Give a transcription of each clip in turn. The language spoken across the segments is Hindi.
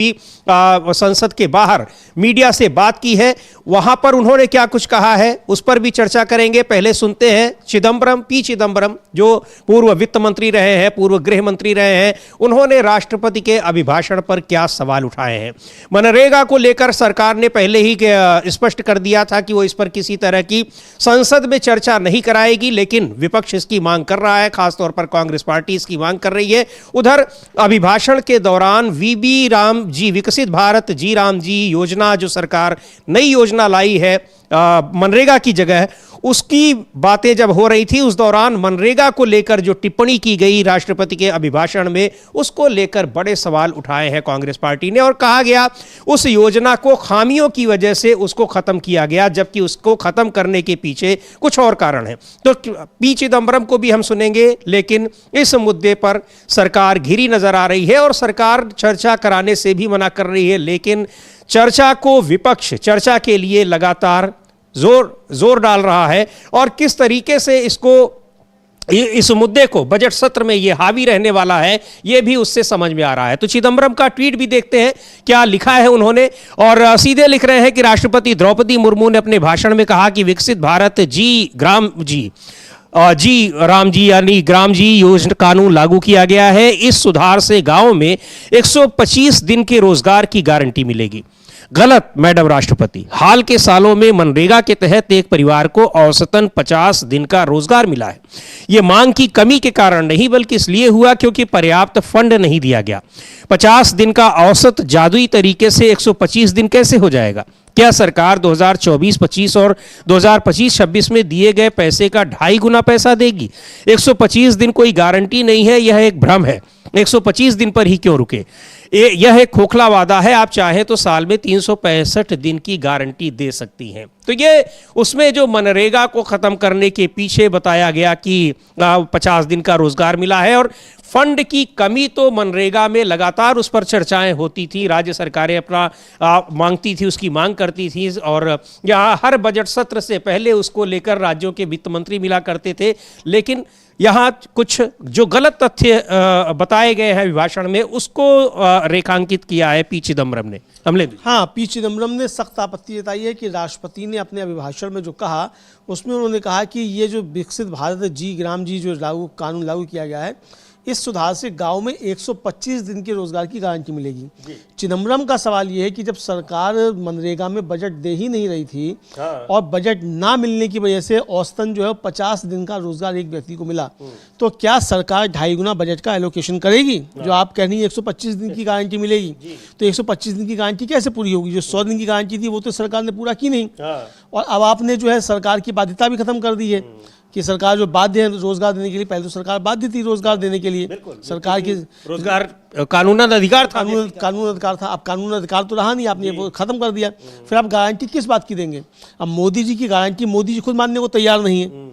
संसद के बाहर मीडिया से बात की है, वहां पर उन्होंने क्या कुछ कहा है उस पर भी चर्चा करेंगे। पहले सुनते हैं पी चिदम्बरम, जो पूर्व वित्त मंत्री रहे हैं, पूर्व गृह मंत्री रहे हैं, उन्होंने राष्ट्रपति के अभिभाषण पर क्या सवाल उठाए हैं। मनरेगा को लेकर सरकार ने पहले ही स्पष्ट कर दिया था कि वो इस पर किसी तरह की संसद में चर्चा नहीं कराएगी, लेकिन विपक्ष इसकी मांग कर रहा है, खासतौर पर कांग्रेस पार्टी इसकी मांग कर रही है। उधर अभिभाषण के दौरान वीबी राम जी, विकसित भारत जी राम जी योजना, जो सरकार नई योजना लाई है मनरेगा की जगह, उसकी बातें जब हो रही थी, उस दौरान मनरेगा को लेकर जो टिप्पणी की गई राष्ट्रपति के अभिभाषण में, उसको लेकर बड़े सवाल उठाए हैं कांग्रेस पार्टी ने और कहा गया उस योजना को खामियों की वजह से उसको खत्म किया गया, जबकि उसको खत्म करने के पीछे कुछ और कारण है। तो पी चिदम्बरम को भी हम सुनेंगे, लेकिन इस मुद्दे पर सरकार घिरी नजर आ रही है और सरकार चर्चा कराने से भी मना कर रही है। लेकिन चर्चा को विपक्ष चर्चा के लिए लगातार जोर डाल रहा है और किस तरीके से इस मुद्दे को बजट सत्र में ये हावी रहने वाला है, ये भी उससे समझ में आ रहा है। तो चिदम्बरम का ट्वीट भी देखते हैं क्या लिखा है उन्होंने, और सीधे लिख रहे हैं कि राष्ट्रपति द्रौपदी मुर्मू ने अपने भाषण में कहा कि विकसित भारत जी राम जी यानी ग्राम जी योजना कानून लागू किया गया है। इस सुधार से गांव में 125 दिन के रोजगार की गारंटी मिलेगी। गलत मैडम राष्ट्रपति, हाल के सालों में मनरेगा के तहत एक परिवार को औसतन 50 दिन का रोजगार मिला है। यह मांग की कमी के कारण नहीं, बल्कि इसलिए हुआ क्योंकि पर्याप्त फंड नहीं दिया गया। 50 दिन का औसत जादुई तरीके से 125 दिन कैसे हो जाएगा? क्या सरकार 2024-25 और 2025-26 में दिए गए पैसे का 2.5 गुना पैसा देगी? 125 दिन कोई गारंटी नहीं है, यह एक भ्रम है। 125 दिन पर ही क्यों रुके? यह एक खोखला वादा है। आप चाहें तो साल में 365 दिन की गारंटी दे सकती हैं। तो ये उसमें जो मनरेगा को खत्म करने के पीछे बताया गया कि 50 दिन का रोजगार मिला है, और फंड की कमी तो मनरेगा में लगातार उस पर चर्चाएं होती थी, राज्य सरकारें अपना मांगती थी, उसकी मांग करती थी, और यहाँ हर बजट सत्र से पहले उसको लेकर राज्यों के वित्त मंत्री मिला करते थे। लेकिन यहाँ कुछ जो गलत तथ्य बताए गए हैं अभिभाषण में, उसको रेखांकित किया है पी चिदम्बरम ने। हाँ, पी चिदम्बरम ने सख्त आपत्ति जताई है कि राष्ट्रपति ने अपने अभिभाषण में जो कहा, उसमें उन्होंने कहा कि ये जो विकसित भारत जी ग्राम जी जो कानून लागू किया गया है, इस सुधार से गांव में 125 दिन के रोजगार की गारंटी मिलेगी। चिदम्बरम का सवाल यह है कि जब सरकार मनरेगा में बजट दे ही नहीं रही थी और बजट ना मिलने की वजह से औसतन जो है 50 दिन का रोजगार एक व्यक्ति को मिला, तो क्या सरकार 2.5 गुना बजट का एलोकेशन करेगी? जो आप कह रही हैं 125 दिन की गारंटी मिलेगी, तो 125 दिन की गारंटी कैसे पूरी होगी? जो 100 दिन की गारंटी थी वो तो सरकार ने पूरा की नहीं, और अब आपने जो है सरकार की बाध्यता भी खत्म कर दी है कि सरकार जो बाध्य है रोजगार देने के लिए। पहले तो सरकार बाध्य थी रोजगार देने के लिए, सरकार की रोजगार कानूनी अधिकार था, कानूनी अधिकार था। अब कानूनी अधिकार तो रहा नहीं, आपने वो खत्म कर दिया। फिर आप गारंटी किस बात की देंगे? अब मोदी जी की गारंटी मोदी जी खुद मानने को तैयार नहीं है,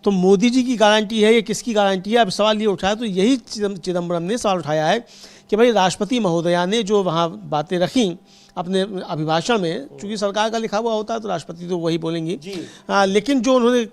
तो मोदी जी की गारंटी है या किसकी गारंटी है? अब सवाल ये उठाया, तो यही चिदम्बरम ने सवाल उठाया है कि भाई राष्ट्रपति महोदया ने जो वहाँ बातें रखी अपने अभिभाषण में, चूंकि सरकार का लिखा हुआ होता है तो राष्ट्रपति तो वही बोलेंगी, लेकिन जो उन्होंने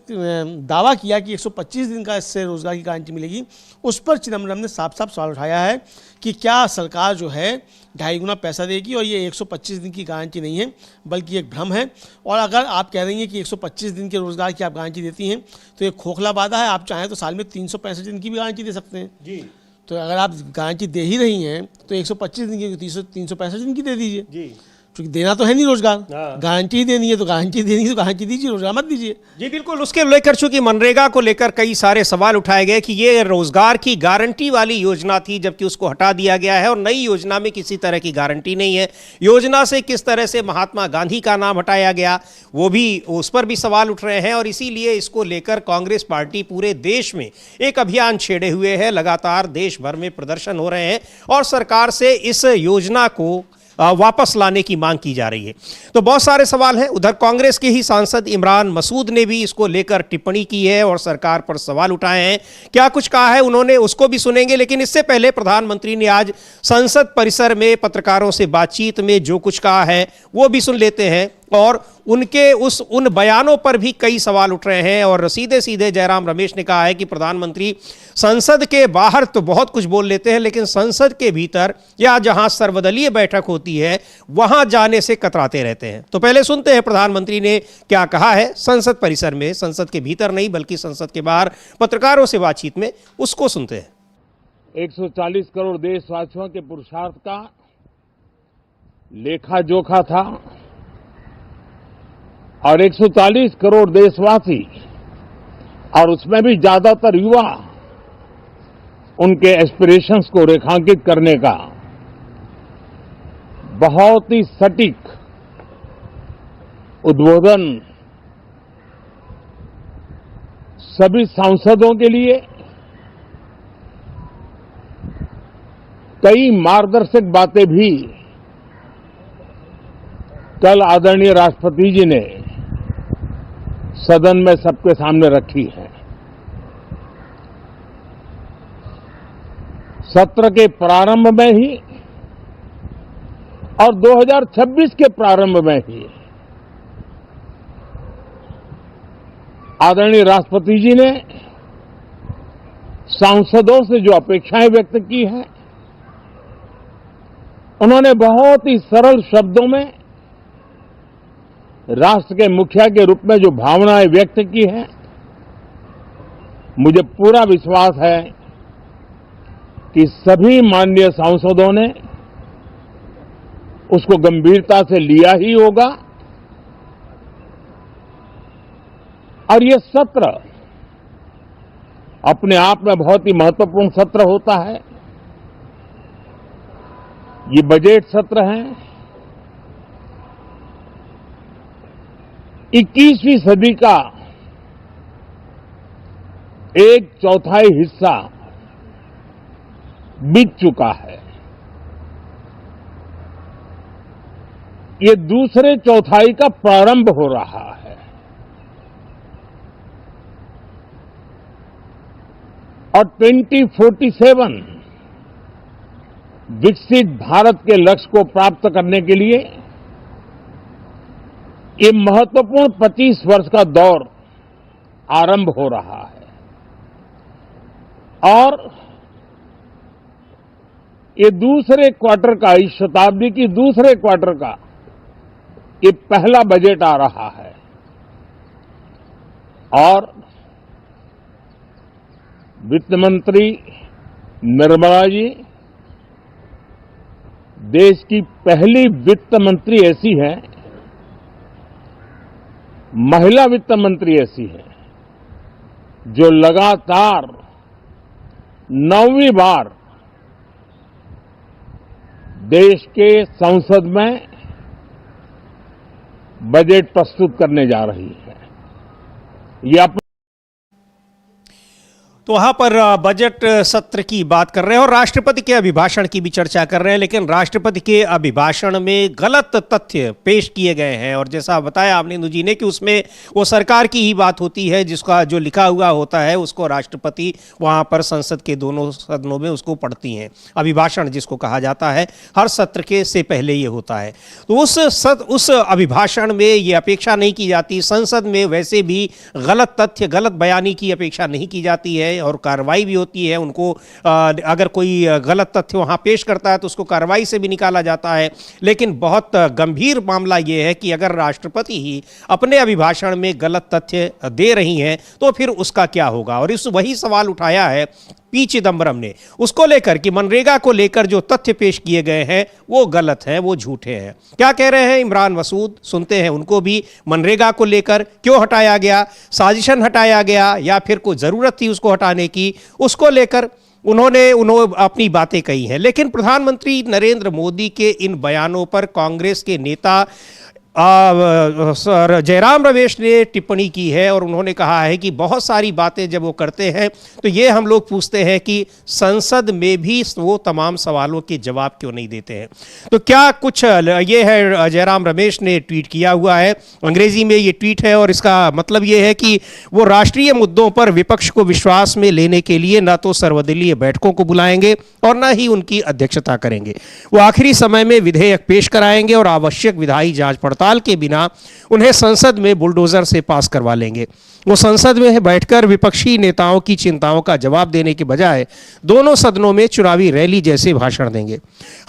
दावा किया कि 125 दिन का इससे रोजगार की गारंटी मिलेगी, उस पर चिदम्बरम ने साफ साफ सवाल उठाया है कि क्या सरकार जो है 2.5 गुना पैसा देगी, और ये 125 दिन की गारंटी नहीं है बल्कि एक भ्रम है। और अगर आप कह रही हैं कि 125 दिन के रोजगार की आप गारंटी देती हैं, तो ये खोखला वादा है। आप चाहें तो साल में 365 दिन की भी गारंटी दे सकते हैं। तो अगर आप गारंटी दे ही रही हैं तो 125 दिन की 365 दिन की दे दीजिए, क्योंकि देना तो है नहीं रोजगार, गारंटी ही देनी है, तो गारंटी देनी है तो गारंटी दीजिए, रोजगार मत दीजिए। जी बिल्कुल। उसके लेकर चूंकि मनरेगा को लेकर कई सारे सवाल उठाए गए कि ये रोजगार की गारंटी वाली योजना थी, जबकि उसको हटा दिया गया है और नई योजना में किसी तरह की गारंटी नहीं है। योजना से किस तरह से महात्मा गांधी का नाम हटाया गया, वो भी, उस पर भी सवाल उठ रहे हैं, और इसीलिए इसको लेकर कांग्रेस पार्टी पूरे देश में एक अभियान छेड़े हुए है। लगातार देश भर में प्रदर्शन हो रहे हैं और सरकार से इस योजना को वापस लाने की मांग की जा रही है। तो बहुत सारे सवाल हैं। उधर कांग्रेस के ही सांसद इमरान मसूद ने भी इसको लेकर टिप्पणी की है और सरकार पर सवाल उठाए हैं। क्या कुछ कहा है उन्होंने, उसको भी सुनेंगे, लेकिन इससे पहले प्रधानमंत्री ने आज संसद परिसर में पत्रकारों से बातचीत में जो कुछ कहा है वो भी सुन लेते हैं। और उनके उन बयानों पर भी कई सवाल उठ रहे हैं। और सीधे सीधे जयराम रमेश ने कहा है कि प्रधानमंत्री संसद के बाहर तो बहुत कुछ बोल लेते हैं, लेकिन संसद के भीतर या जहां सर्वदलीय बैठक होती है वहां जाने से कतराते रहते हैं। तो पहले सुनते हैं प्रधानमंत्री ने क्या कहा है संसद परिसर में, संसद के भीतर नहीं बल्कि संसद के बाहर पत्रकारों से बातचीत में, उसको सुनते हैं। 140 करोड़ देशवासियों के पुरुषार्थ का लेखा जोखा था और 140 करोड़ देशवासी और उसमें भी ज्यादातर युवा उनके एस्पिरेशंस को रेखांकित करने का बहुत ही सटीक उद्बोधन सभी सांसदों के लिए कई मार्गदर्शक बातें भी कल आदरणीय राष्ट्रपति जी ने सदन में सबके सामने रखी है। सत्र के प्रारंभ में ही और 2026 के प्रारंभ में ही आदरणीय राष्ट्रपति जी ने सांसदों से जो अपेक्षाएं व्यक्त की हैं, उन्होंने बहुत ही सरल शब्दों में राष्ट्र के मुखिया के रूप में जो भावनाएं व्यक्त की हैं, मुझे पूरा विश्वास है कि सभी माननीय सांसदों ने उसको गंभीरता से लिया ही होगा। और ये सत्र अपने आप में बहुत ही महत्वपूर्ण सत्र होता है। ये बजट सत्र है। 21वीं सदी का एक चौथाई हिस्सा बीत चुका है। ये दूसरे चौथाई का प्रारंभ हो रहा है और 2047 विकसित भारत के लक्ष्य को प्राप्त करने के लिए ये महत्वपूर्ण 25 वर्ष का दौर आरंभ हो रहा है। और ये दूसरे क्वार्टर का, इस शताब्दी की दूसरे क्वार्टर का ये पहला बजट आ रहा है। और वित्त मंत्री निर्मला जी देश की पहली वित्त मंत्री ऐसी है, महिला वित्त मंत्री ऐसी है जो लगातार 9वीं बार देश के संसद में बजट प्रस्तुत करने जा रही है। ये तो वहां पर बजट सत्र की बात कर रहे हैं और राष्ट्रपति के अभिभाषण की भी चर्चा कर रहे हैं, लेकिन राष्ट्रपति के अभिभाषण में गलत तथ्य पेश किए गए हैं। और जैसा बताया आपने जी ने कि उसमें वो सरकार की ही बात होती है, जिसका जो लिखा हुआ होता है उसको राष्ट्रपति वहां पर संसद के दोनों सदनों में उसको पढ़ती हैं। अभिभाषण जिसको कहा जाता है हर सत्र के से पहले ये होता है। तो उस अभिभाषण में ये अपेक्षा नहीं की जाती, संसद में वैसे भी गलत तथ्य गलत बयानी की अपेक्षा नहीं की जाती है और कार्रवाई भी होती है। उनको अगर कोई गलत तथ्य वहां पेश करता है तो उसको कार्रवाई से भी निकाला जाता है। लेकिन बहुत गंभीर मामला यह है कि अगर राष्ट्रपति ही अपने अभिभाषण में गलत तथ्य दे रही हैं तो फिर उसका क्या होगा। और इस वही सवाल उठाया है पी चिदम्बरम ने, उसको लेकर कि मनरेगा को लेकर जो तथ्य पेश किए गए हैं वो गलत हैं, वो झूठे हैं। क्या कह रहे हैं इमरान मसूद, सुनते हैं उनको भी। मनरेगा को लेकर क्यों हटाया गया, साजिशन हटाया गया या फिर कोई जरूरत थी उसको हटाने की, उसको लेकर उन्होंने अपनी बातें कही हैं। लेकिन प्रधानमंत्री नरेंद्र मोदी के इन बयानों पर कांग्रेस के नेता सर जयराम रमेश ने टिप्पणी की है और उन्होंने कहा है कि बहुत सारी बातें जब वो करते हैं तो ये हम लोग पूछते हैं कि संसद में भी वो तमाम सवालों के जवाब क्यों नहीं देते हैं। तो क्या कुछ ये है, जयराम रमेश ने ट्वीट किया हुआ है, अंग्रेजी में ये ट्वीट है और इसका मतलब ये है कि वो राष्ट्रीय मुद्दों पर विपक्ष को विश्वास में लेने के लिए न तो सर्वदलीय बैठकों को बुलाएंगे और न ही उनकी अध्यक्षता करेंगे। वो आखिरी समय में विधेयक पेश कराएंगे और आवश्यक विधायी जांच पड़ताल सवाल के बिना उन्हें संसद में बुलडोजर से पास करवा लेंगे। वो संसद में बैठकर विपक्षी नेताओं की चिंताओं का जवाब देने के बजाय दोनों सदनों में चुनावी रैली जैसे भाषण देंगे।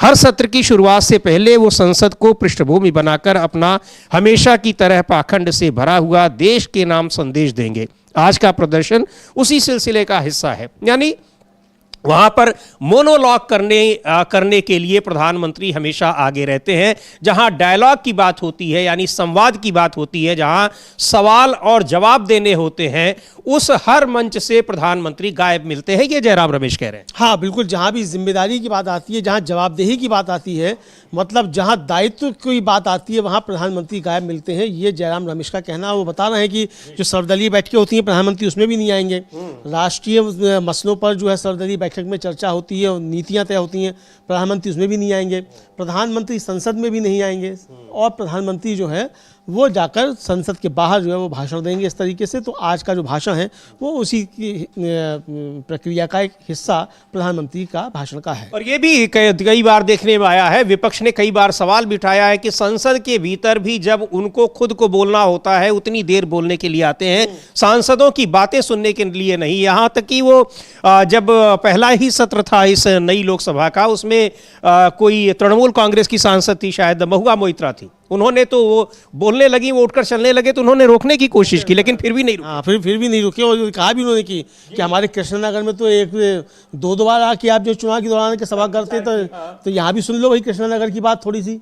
हर सत्र की शुरुआत से पहले वो संसद को पृष्ठभूमि बनाकर अपना हमेशा की तरह पाखंड से भरा हुआ देश के नाम संदेश देंगे। आज का प्रदर्शन उसी सिलसिले का हिस्सा है। यानी वहां पर मोनोलॉग करने के लिए प्रधानमंत्री हमेशा आगे रहते हैं। जहां डायलॉग की बात होती है, यानी संवाद की बात होती है, जहां सवाल और जवाब देने होते हैं, उस हर मंच से प्रधानमंत्री गायब मिलते हैं। ये जयराम रमेश कह रहे हैं। हाँ बिल्कुल, जहाँ भी जिम्मेदारी की बात आती है, जहाँ जवाबदेही की बात आती है, मतलब जहाँ दायित्व की बात आती है, वहाँ प्रधानमंत्री गायब मिलते हैं। ये जयराम रमेश का कहना। वो बता रहे हैं कि जो सर्वदलीय बैठकें होती हैं प्रधानमंत्री उसमें भी नहीं आएंगे। राष्ट्रीय मसलों पर जो है सर्वदलीय बैठक में चर्चा होती है और नीतियां तय होती हैं, प्रधानमंत्री उसमें भी नहीं आएंगे। प्रधानमंत्री संसद में भी नहीं आएंगे और प्रधानमंत्री जो है वो जाकर संसद के बाहर जो है वो भाषण देंगे इस तरीके से। तो आज का जो भाषण है वो उसी की प्रक्रिया का एक हिस्सा प्रधानमंत्री का भाषण का है। और ये भी कई बार देखने में आया है, विपक्ष ने कई बार सवाल भी उठाया है कि संसद के भीतर भी जब उनको खुद को बोलना होता है उतनी देर बोलने के लिए आते हैं, सांसदों की बातें सुनने के लिए नहीं। यहाँ तक कि वो जब पहला ही सत्र था इस नई लोकसभा का, उसमें कोई तृणमूल कांग्रेस की सांसद थी, शायद महुआ मोइत्रा थी, उन्होंने तो वो बोलने लगी, वो उठकर चलने लगे तो उन्होंने रोकने की कोशिश की, लेकिन फिर भी नहीं रुके। हाँ फिर भी नहीं रुके। और कहा भी उन्होंने कि हमारे कृष्णनगर में तो एक दो बार आके आप जो चुनाव के दौरान के सभा करते तो यहाँ भी सुन लो भाई कृष्णनगर की बात थोड़ी सी,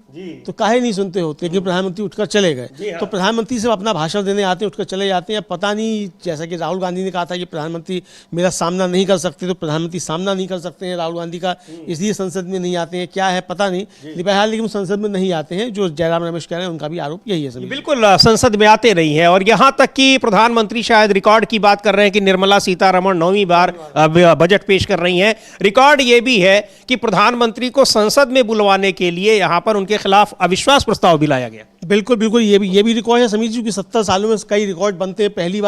तो काहे नहीं सुनते होते कि प्रधानमंत्री उठकर चले गए। तो प्रधानमंत्री से अपना भाषण देने आते हैं, उठकर चले जाते हैं। पता नहीं, जैसा कि राहुल गांधी ने कहा था कि प्रधानमंत्री मेरा सामना नहीं कर सकते, तो प्रधानमंत्री सामना नहीं कर सकते हैं राहुल गांधी का, इसलिए संसद में नहीं आते हैं। क्या है पता नहीं, बहरहाल लेकिन संसद में नहीं आते हैं। जो जयराम रमेश कह रहे हैं उनका भी आरोप यही है। बिल्कुल, संसद में आते नहीं है। और यहां तक कि प्रधानमंत्री शायद रिकॉर्ड की बात कर रहे हैं कि निर्मला सीतारमण 9वीं बार बजट पेश कर रही हैं। रिकॉर्ड यह भी है कि प्रधानमंत्री को संसद में बुलवाने के लिए यहां पर उनके खिलाफ अविश्वास प्रस्ताव भी लाया गया। बिल्कुल बिल्कुल, ये भी रिकॉर्ड है समीर जी कि 70 सालों में कई रिकॉर्ड बनते हैं। पहली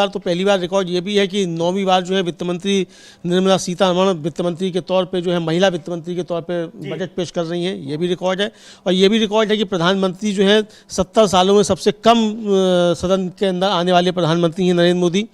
बार रिकॉर्ड ये भी है कि 9वीं बार जो है वित्त मंत्री निर्मला सीतारमण वित्त मंत्री के तौर पे जो है महिला वित्त मंत्री के तौर पे बजट पेश कर रही हैं। ये भी रिकॉर्ड है। और ये भी रिकॉर्ड है कि प्रधानमंत्री जो है 70 सालों में सबसे कम सदन के अंदर आने वाले प्रधानमंत्री हैं नरेंद्र मोदी,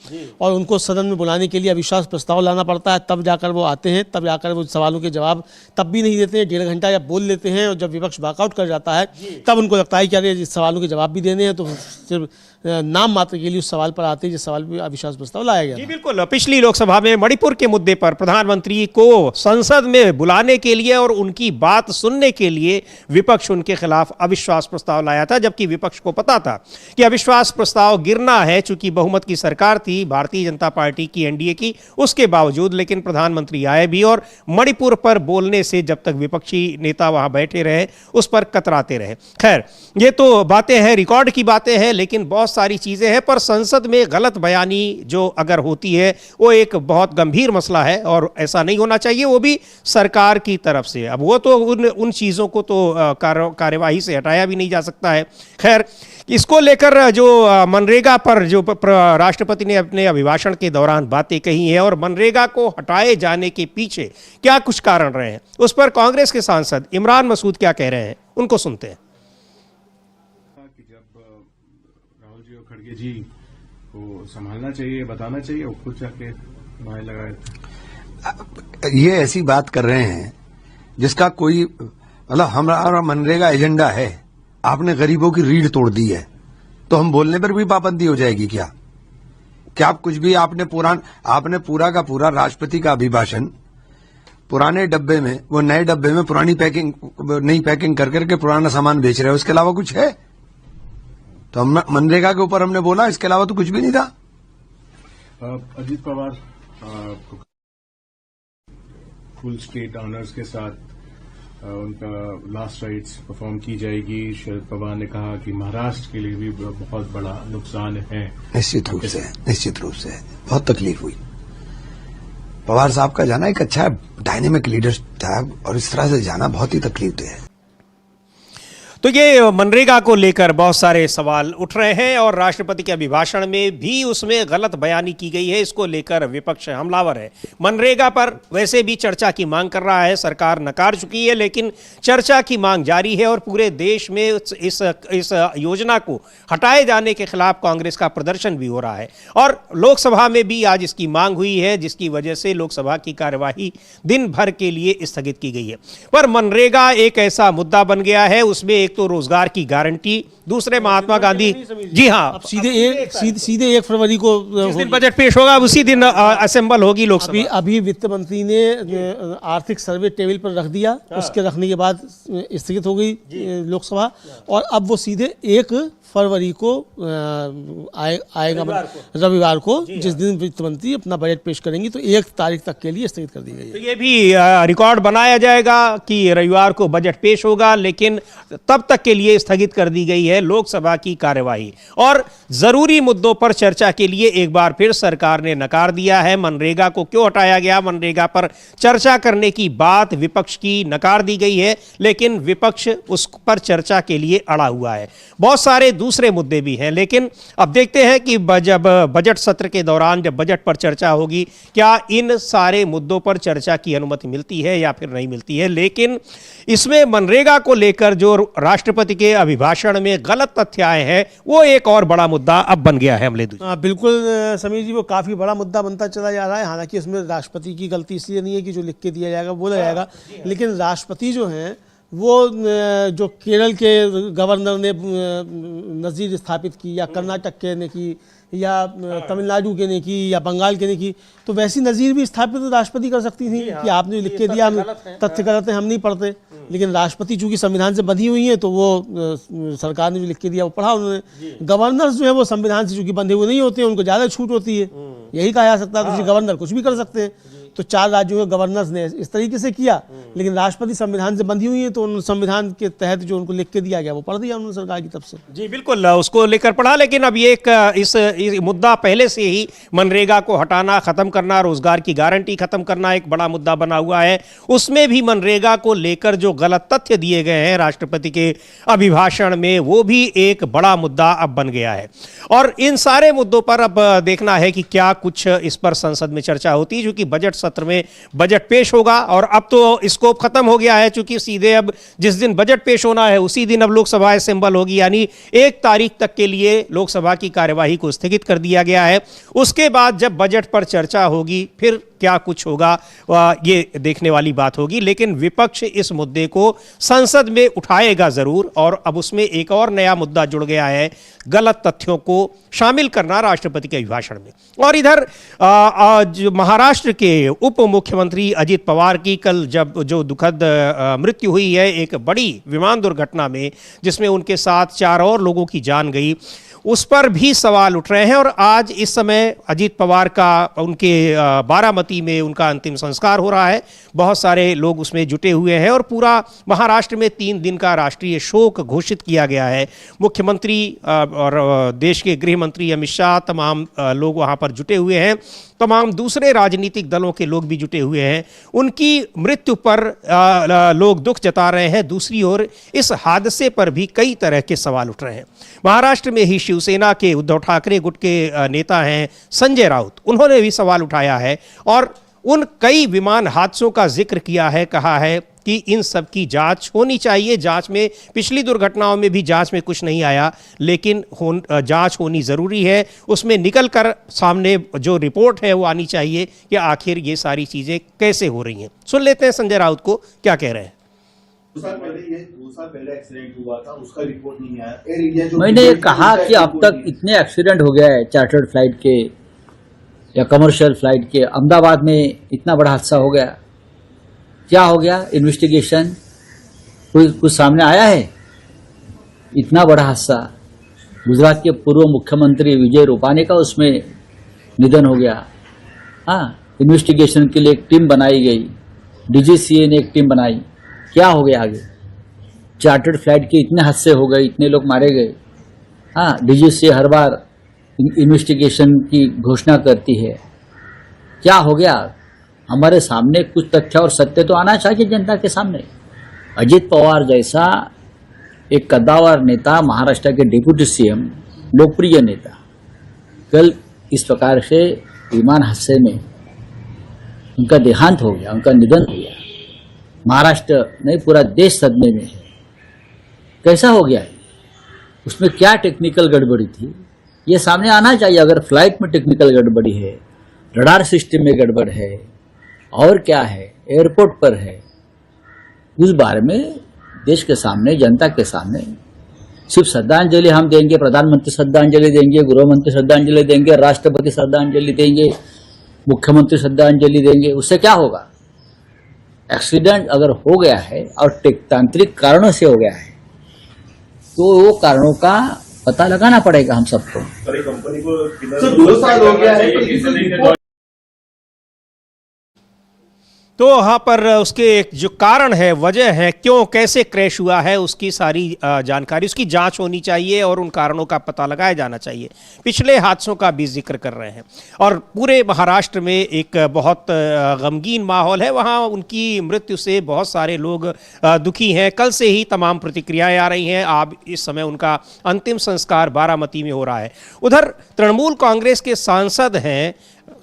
और उनको सदन में बुलाने के लिए अविश्वास प्रस्ताव लाना पड़ता है, तब जाकर वो आते हैं, तब जाकर वो सवालों के जवाब तब भी नहीं देते हैं। 1.5 घंटा या बोल लेते हैं, और जब विपक्ष वॉकआउट कर जाता है तब उनको लगता है कि अरे इस सवालों के जवाब भी देने हैं, तो सिर्फ नाम मात्र के लिए उस सवाल पर आते हैं जिस सवाल पर अविश्वास प्रस्ताव लाया गया। जी बिल्कुल, पिछली लोकसभा में मणिपुर के मुद्दे पर प्रधानमंत्री को संसद में बुलाने के लिए और उनकी बात सुनने के लिए विपक्ष उनके खिलाफ अविश्वास प्रस्ताव लाया था, जबकि विपक्ष को पता था कि अविश्वास प्रस्ताव गिरना है। चूंकि बहुमत की सरकार थी भारतीय जनता पार्टी की, एनडीए की, उसके बावजूद लेकिन प्रधानमंत्री आए भी और मणिपुर पर बोलने से जब तक विपक्षी नेता वहां बैठे रहे उस पर कतराते रहे। खैर, ये तो बातें हैं, रिकॉर्ड की बातें हैं, लेकिन बहुत सारी चीजें हैं। पर संसद में गलत बयानी जो अगर होती है वो एक बहुत गंभीर मसला है और ऐसा नहीं होना चाहिए, वो भी सरकार की तरफ से। अब वो तो उन चीजों को तो कार्यवाही से हटाया भी नहीं जा सकता है। खैर, इसको लेकर जो मनरेगा पर जो राष्ट्रपति ने अपने अभिभाषण के दौरान बातें कही हैं और मनरेगा को हटाए जाने के पीछे क्या कुछ कारण रहे हैं, उस पर कांग्रेस के सांसद इमरान मसूद क्या कह रहे हैं, उनको सुनते हैं। खड़गे जी को संभालना चाहिए, बताना चाहिए, वो खुद जाके नारे लगा रहे थे। ये ऐसी बात कर रहे हैं जिसका कोई मतलब, हमारा मनरेगा एजेंडा है, आपने गरीबों की रीढ़ तोड़ दी है, तो हम बोलने पर भी पाबंदी हो जाएगी क्या? क्या आप कुछ भी आपने पूरा का पूरा राष्ट्रपति का अभिभाषण पुराने डब्बे में, वो नए डब्बे में नई पैकिंग कर करके पुराना सामान बेच रहे हैं, उसके अलावा कुछ है? तो हम मनरेगा के ऊपर हमने बोला, इसके अलावा तो कुछ भी नहीं था। Ajit Pawar full state honours के साथ उनका लास्ट राइट्स परफॉर्म की जाएगी। शरद पवार ने कहा कि महाराष्ट्र के लिए भी बहुत बड़ा नुकसान है। निश्चित रूप से बहुत तकलीफ हुई। पवार साहब का जाना एक अच्छा डायनेमिक लीडर था, और इस तरह से जाना बहुत ही तकलीफ दे है। तो ये मनरेगा को लेकर बहुत सारे सवाल उठ रहे हैं और राष्ट्रपति के अभिभाषण में भी उसमें गलत बयानी की गई है। इसको लेकर विपक्ष हमलावर है। मनरेगा पर वैसे भी चर्चा की मांग कर रहा है, सरकार नकार चुकी है, लेकिन चर्चा की मांग जारी है और पूरे देश में इस योजना को हटाए जाने के खिलाफ कांग्रेस का प्रदर्शन भी हो रहा है और लोकसभा में भी आज इसकी मांग हुई है, जिसकी वजह से लोकसभा की कार्यवाही दिन भर के लिए स्थगित की गई है। पर मनरेगा एक ऐसा मुद्दा बन गया है, उसमें एक तो रोजगार की गारंटी, दूसरे महात्मा गांधी, जी हाँ, सीधे 1 फरवरी को जिस दिन बजट पेश होगा उसी दिन असेंबल होगी लोकसभा। अभी वित्त मंत्री ने आर्थिक सर्वे टेबल पर रख दिया, उसके रखने के बाद स्थगित हो गई लोकसभा और अब वो सीधे 1 फरवरी को आएगा रविवार को, जिस दिन वित्त मंत्री अपना बजट पेश करेंगी, तो 1 तारीख तक के लिए स्थगित कर दी गई है। तो ये भी रिकॉर्ड बनाया जाएगा कि रविवार को बजट पेश होगा, लेकिन तब तक के लिए स्थगित कर दी गई है लोकसभा की कार्यवाही और जरूरी मुद्दों पर चर्चा के लिए एक बार फिर सरकार ने नकार दिया है। मनरेगा को क्यों हटाया गया, मनरेगा पर चर्चा करने की बात विपक्ष की नकार दी गई है, लेकिन विपक्ष उस पर चर्चा के लिए अड़ा हुआ है। बहुत सारे दूसरे मुद्दे भी हैं, लेकिन अब देखते हैं कि जब बजट सत्र के दौरान जब बजट पर चर्चा होगी, क्या इन सारे मुद्दों पर चर्चा की अनुमति मिलती है या फिर नहीं मिलती है। लेकिन इसमें मनरेगा को लेकर जो राष्ट्रपति के अभिभाषण में गलत तथ्य आए हैं, वो एक और बड़ा मुद्दा अब बन गया है। बिल्कुल समीर जी, वो काफ़ी बड़ा मुद्दा बनता चला जा रहा है। हालांकि उसमें राष्ट्रपति की गलती इसलिए नहीं है कि जो लिख के दिया जाएगा बोला जाएगा, लेकिन राष्ट्रपति जो हैं वो जो केरल के गवर्नर ने नज़ीर स्थापित की या कर्नाटक के ने की या तमिलनाडु के ने की या बंगाल के ने की, तो वैसी नज़ीर भी स्थापित तो राष्ट्रपति कर सकती थी कि आपने लिख के दिया, तथ्य गलत है, हम नहीं पढ़ते। लेकिन राष्ट्रपति चूंकि संविधान से बंधी हुई है तो वो सरकार ने जो लिख के दिया वो पढ़ा उन्होंने। गवर्नर्स जो है वो संविधान से चूंकि बंधे हुए नहीं होते हैं, उनको ज़्यादा छूट होती है, यही कहा जा सकता है। तो गवर्नर कुछ भी कर सकते हैं। तो 4 राज्यों के गवर्नर्स ने इस तरीके से किया, लेकिन राष्ट्रपति संविधान से बंधी हुई है तो उन संविधान के तहत जो उनको लिख के दिया गया वो पढ़ दिया उन्होंने सरकार की तरफ से। जी बिल्कुल, उसको लेकर पढ़ा। लेकिन अब ये इस मुद्दा पहले से ही मनरेगा को हटाना, खत्म करना, रोजगार की गारंटी खत्म करना एक बड़ा मुद्दा बना हुआ है। उसमें भी मनरेगा को लेकर जो गलत तथ्य दिए गए हैं राष्ट्रपति के अभिभाषण में, वो भी एक बड़ा मुद्दा अब बन गया है। और इन सारे मुद्दों पर अब देखना है कि क्या कुछ इस पर संसद में चर्चा होती है, क्योंकि बजट सत्र में बजट पेश होगा और अब तो स्कोप खत्म हो गया है, क्योंकि सीधे अब जिस दिन बजट पेश होना है उसी दिन अब लोकसभा असेंबल होगी, यानी 1 तारीख तक के लिए लोकसभा की कार्यवाही को स्थगित कर दिया गया है। उसके बाद जब बजट पर चर्चा होगी फिर क्या कुछ होगा ये देखने वाली बात होगी। लेकिन विपक्ष इस मुद्दे को संसद में उठाएगा जरूर और अब उसमें एक और नया मुद्दा जुड़ गया है, गलत तथ्यों को शामिल करना राष्ट्रपति के अभिभाषण में। और इधर महाराष्ट्र के उप मुख्यमंत्री अजित पवार की कल जो दुखद मृत्यु हुई है एक बड़ी विमान दुर्घटना में, जिसमें उनके साथ 4 और लोगों की जान गई, उस पर भी सवाल उठ रहे हैं। और आज इस समय अजित पवार का उनके बारामती में उनका अंतिम संस्कार हो रहा है। बहुत सारे लोग उसमें जुटे हुए हैं और पूरा महाराष्ट्र में 3 दिन का राष्ट्रीय शोक घोषित किया गया है। मुख्यमंत्री और देश के गृह मंत्री अमित शाह, तमाम लोग वहाँ पर जुटे हुए हैं, तमाम दूसरे राजनीतिक दलों के लोग भी जुटे हुए हैं। उनकी मृत्यु पर लोग दुख जता रहे हैं। दूसरी ओर इस हादसे पर भी कई तरह के सवाल उठ रहे हैं। महाराष्ट्र में ही शिवसेना के उद्धव ठाकरे गुट के नेता हैं संजय राउत, उन्होंने भी सवाल उठाया है और उन कई विमान हादसों का जिक्र किया है, कहा है कि इन सब की जांच होनी चाहिए। जांच में पिछली दुर्घटनाओं में भी जांच में कुछ नहीं आया, लेकिन जांच होनी ज़रूरी है। उसमें निकल कर सामने जो रिपोर्ट है वो आनी चाहिए कि आखिर ये सारी चीज़ें कैसे हो रही हैं। सुन लेते हैं संजय राउत को क्या कह रहे हैं। 2 साल पहले एक्सीडेंट हुआ था, उसका रिपोर्ट नहीं आया। एयर इंडिया जो मैंने ये कहा कि अब तक इतने एक्सीडेंट हो गया है चार्टर्ड फ्लाइट के या कमर्शियल फ्लाइट के, अहमदाबाद में इतना बड़ा हादसा हो गया, क्या हो गया? इन्वेस्टिगेशन कुछ सामने आया है? इतना बड़ा हादसा, गुजरात के पूर्व मुख्यमंत्री विजय रूपानी का उसमें निधन हो गया। हाँ, इन्वेस्टिगेशन के लिए एक टीम बनाई गई, डीजीसीए ने एक टीम बनाई, क्या हो गया आगे? चार्टर्ड फ्लाइट के इतने हादसे हो गए, इतने लोग मारे गए। हाँ, डीजीसीए हर बार इन्वेस्टिगेशन की घोषणा करती है, क्या हो गया? हमारे सामने कुछ तथ्य और सत्य तो आना चाहिए जनता के सामने। अजित पवार जैसा एक कद्दावर नेता, महाराष्ट्र के डिप्टी सीएम, लोकप्रिय नेता, कल इस प्रकार से विमान हादसे में उनका देहांत हो गया, उनका निधन हो गया। महाराष्ट्र नहीं, पूरा देश सदमे में है। कैसा हो गया है? उसमें क्या टेक्निकल गड़बड़ी थी, ये सामने आना चाहिए। अगर फ्लाइट में टेक्निकल गड़बड़ी है, रडार सिस्टम में गड़बड़ है, और क्या है, एयरपोर्ट पर है, उस बारे में देश के सामने, जनता के सामने सिर्फ श्रद्धांजलि हम देंगे, प्रधानमंत्री श्रद्धांजलि देंगे, गृहमंत्री श्रद्धांजलि देंगे, राष्ट्रपति श्रद्धांजलि देंगे, मुख्यमंत्री श्रद्धांजलि देंगे, उससे क्या होगा? एक्सीडेंट अगर हो गया है और तांत्रिक कारणों से हो गया है तो वो कारणों का पता लगाना पड़ेगा हम सबको। कंपनी को 2 साल हो गया है तो वहाँ पर उसके जो कारण है, वजह है, क्यों कैसे क्रैश हुआ है, उसकी सारी जानकारी, उसकी जांच होनी चाहिए और उन कारणों का पता लगाया जाना चाहिए। पिछले हादसों का भी जिक्र कर रहे हैं और पूरे महाराष्ट्र में एक बहुत गमगीन माहौल है। वहाँ उनकी मृत्यु से बहुत सारे लोग दुखी हैं। कल से ही तमाम प्रतिक्रियाएं आ रही हैं। अब इस समय उनका अंतिम संस्कार बारामती में हो रहा है। उधर तृणमूल कांग्रेस के सांसद हैं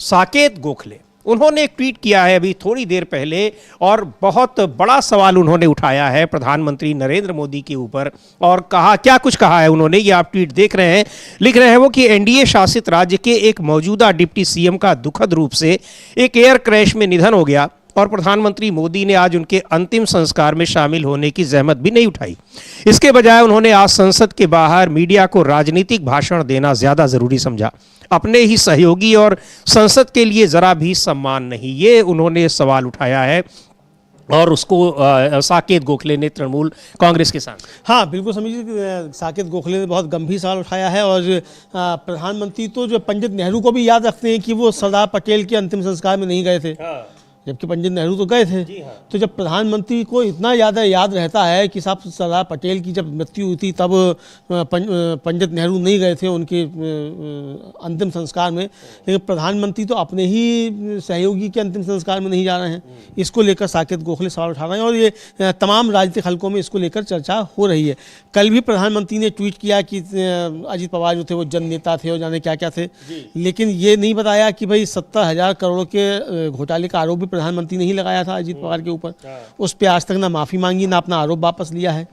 साकेत गोखले, उन्होंने एक ट्वीट किया है अभी थोड़ी देर पहले और बहुत बड़ा सवाल उन्होंने उठाया है प्रधानमंत्री नरेंद्र मोदी के ऊपर और कहा, क्या कुछ कहा है उन्होंने, ये आप ट्वीट देख रहे हैं। लिख रहे हैं वो कि एनडीए शासित राज्य के एक मौजूदा डिप्टी सीएम का दुखद रूप से एक एयर क्रैश में निधन हो गया और प्रधानमंत्री मोदी ने आज उनके अंतिम संस्कार में शामिल होने की जहमत भी नहीं उठाई। इसके बजाय उन्होंने आज संसद के बाहर मीडिया को राजनीतिक भाषण देना ज्यादा जरूरी समझा। अपने ही सहयोगी और संसद के लिए जरा भी सम्मान नहीं, ये उन्होंने सवाल उठाया है और उसको साकेत गोखले ने तृणमूल कांग्रेस के साथ। हाँ बिल्कुल समझिए, साकेत गोखले ने बहुत गंभीर सवाल उठाया है और प्रधानमंत्री तो जो पंडित नेहरू को भी याद रखते हैं कि वो सरदार पटेल के अंतिम संस्कार में नहीं गए थे। जबकि पंडित नेहरू तो गए थे। तो जब प्रधानमंत्री को इतना याद रहता है कि साहब सरदार पटेल की जब मृत्यु हुई थी तब पंडित नेहरू नहीं गए थे उनके अंतिम संस्कार में, लेकिन प्रधानमंत्री तो अपने ही सहयोगी के अंतिम संस्कार में नहीं जा रहे हैं। इसको लेकर साकेत गोखले सवाल उठा रहे हैं और ये तमाम राजनीतिक हलकों में इसको लेकर चर्चा हो रही है। कल भी प्रधानमंत्री ने ट्वीट किया कि अजीत पवार जो थे वो जन नेता थे और जाने क्या क्या थे, लेकिन ये नहीं बताया कि भाई 70,000 करोड़ के घोटाले का आरोप भी प्रधानमंत्री नहीं लगाया था अजीत पवार के ऊपर। उस पे आज तक ना माफी मांगी ना अपना आरोप वापस लिया है।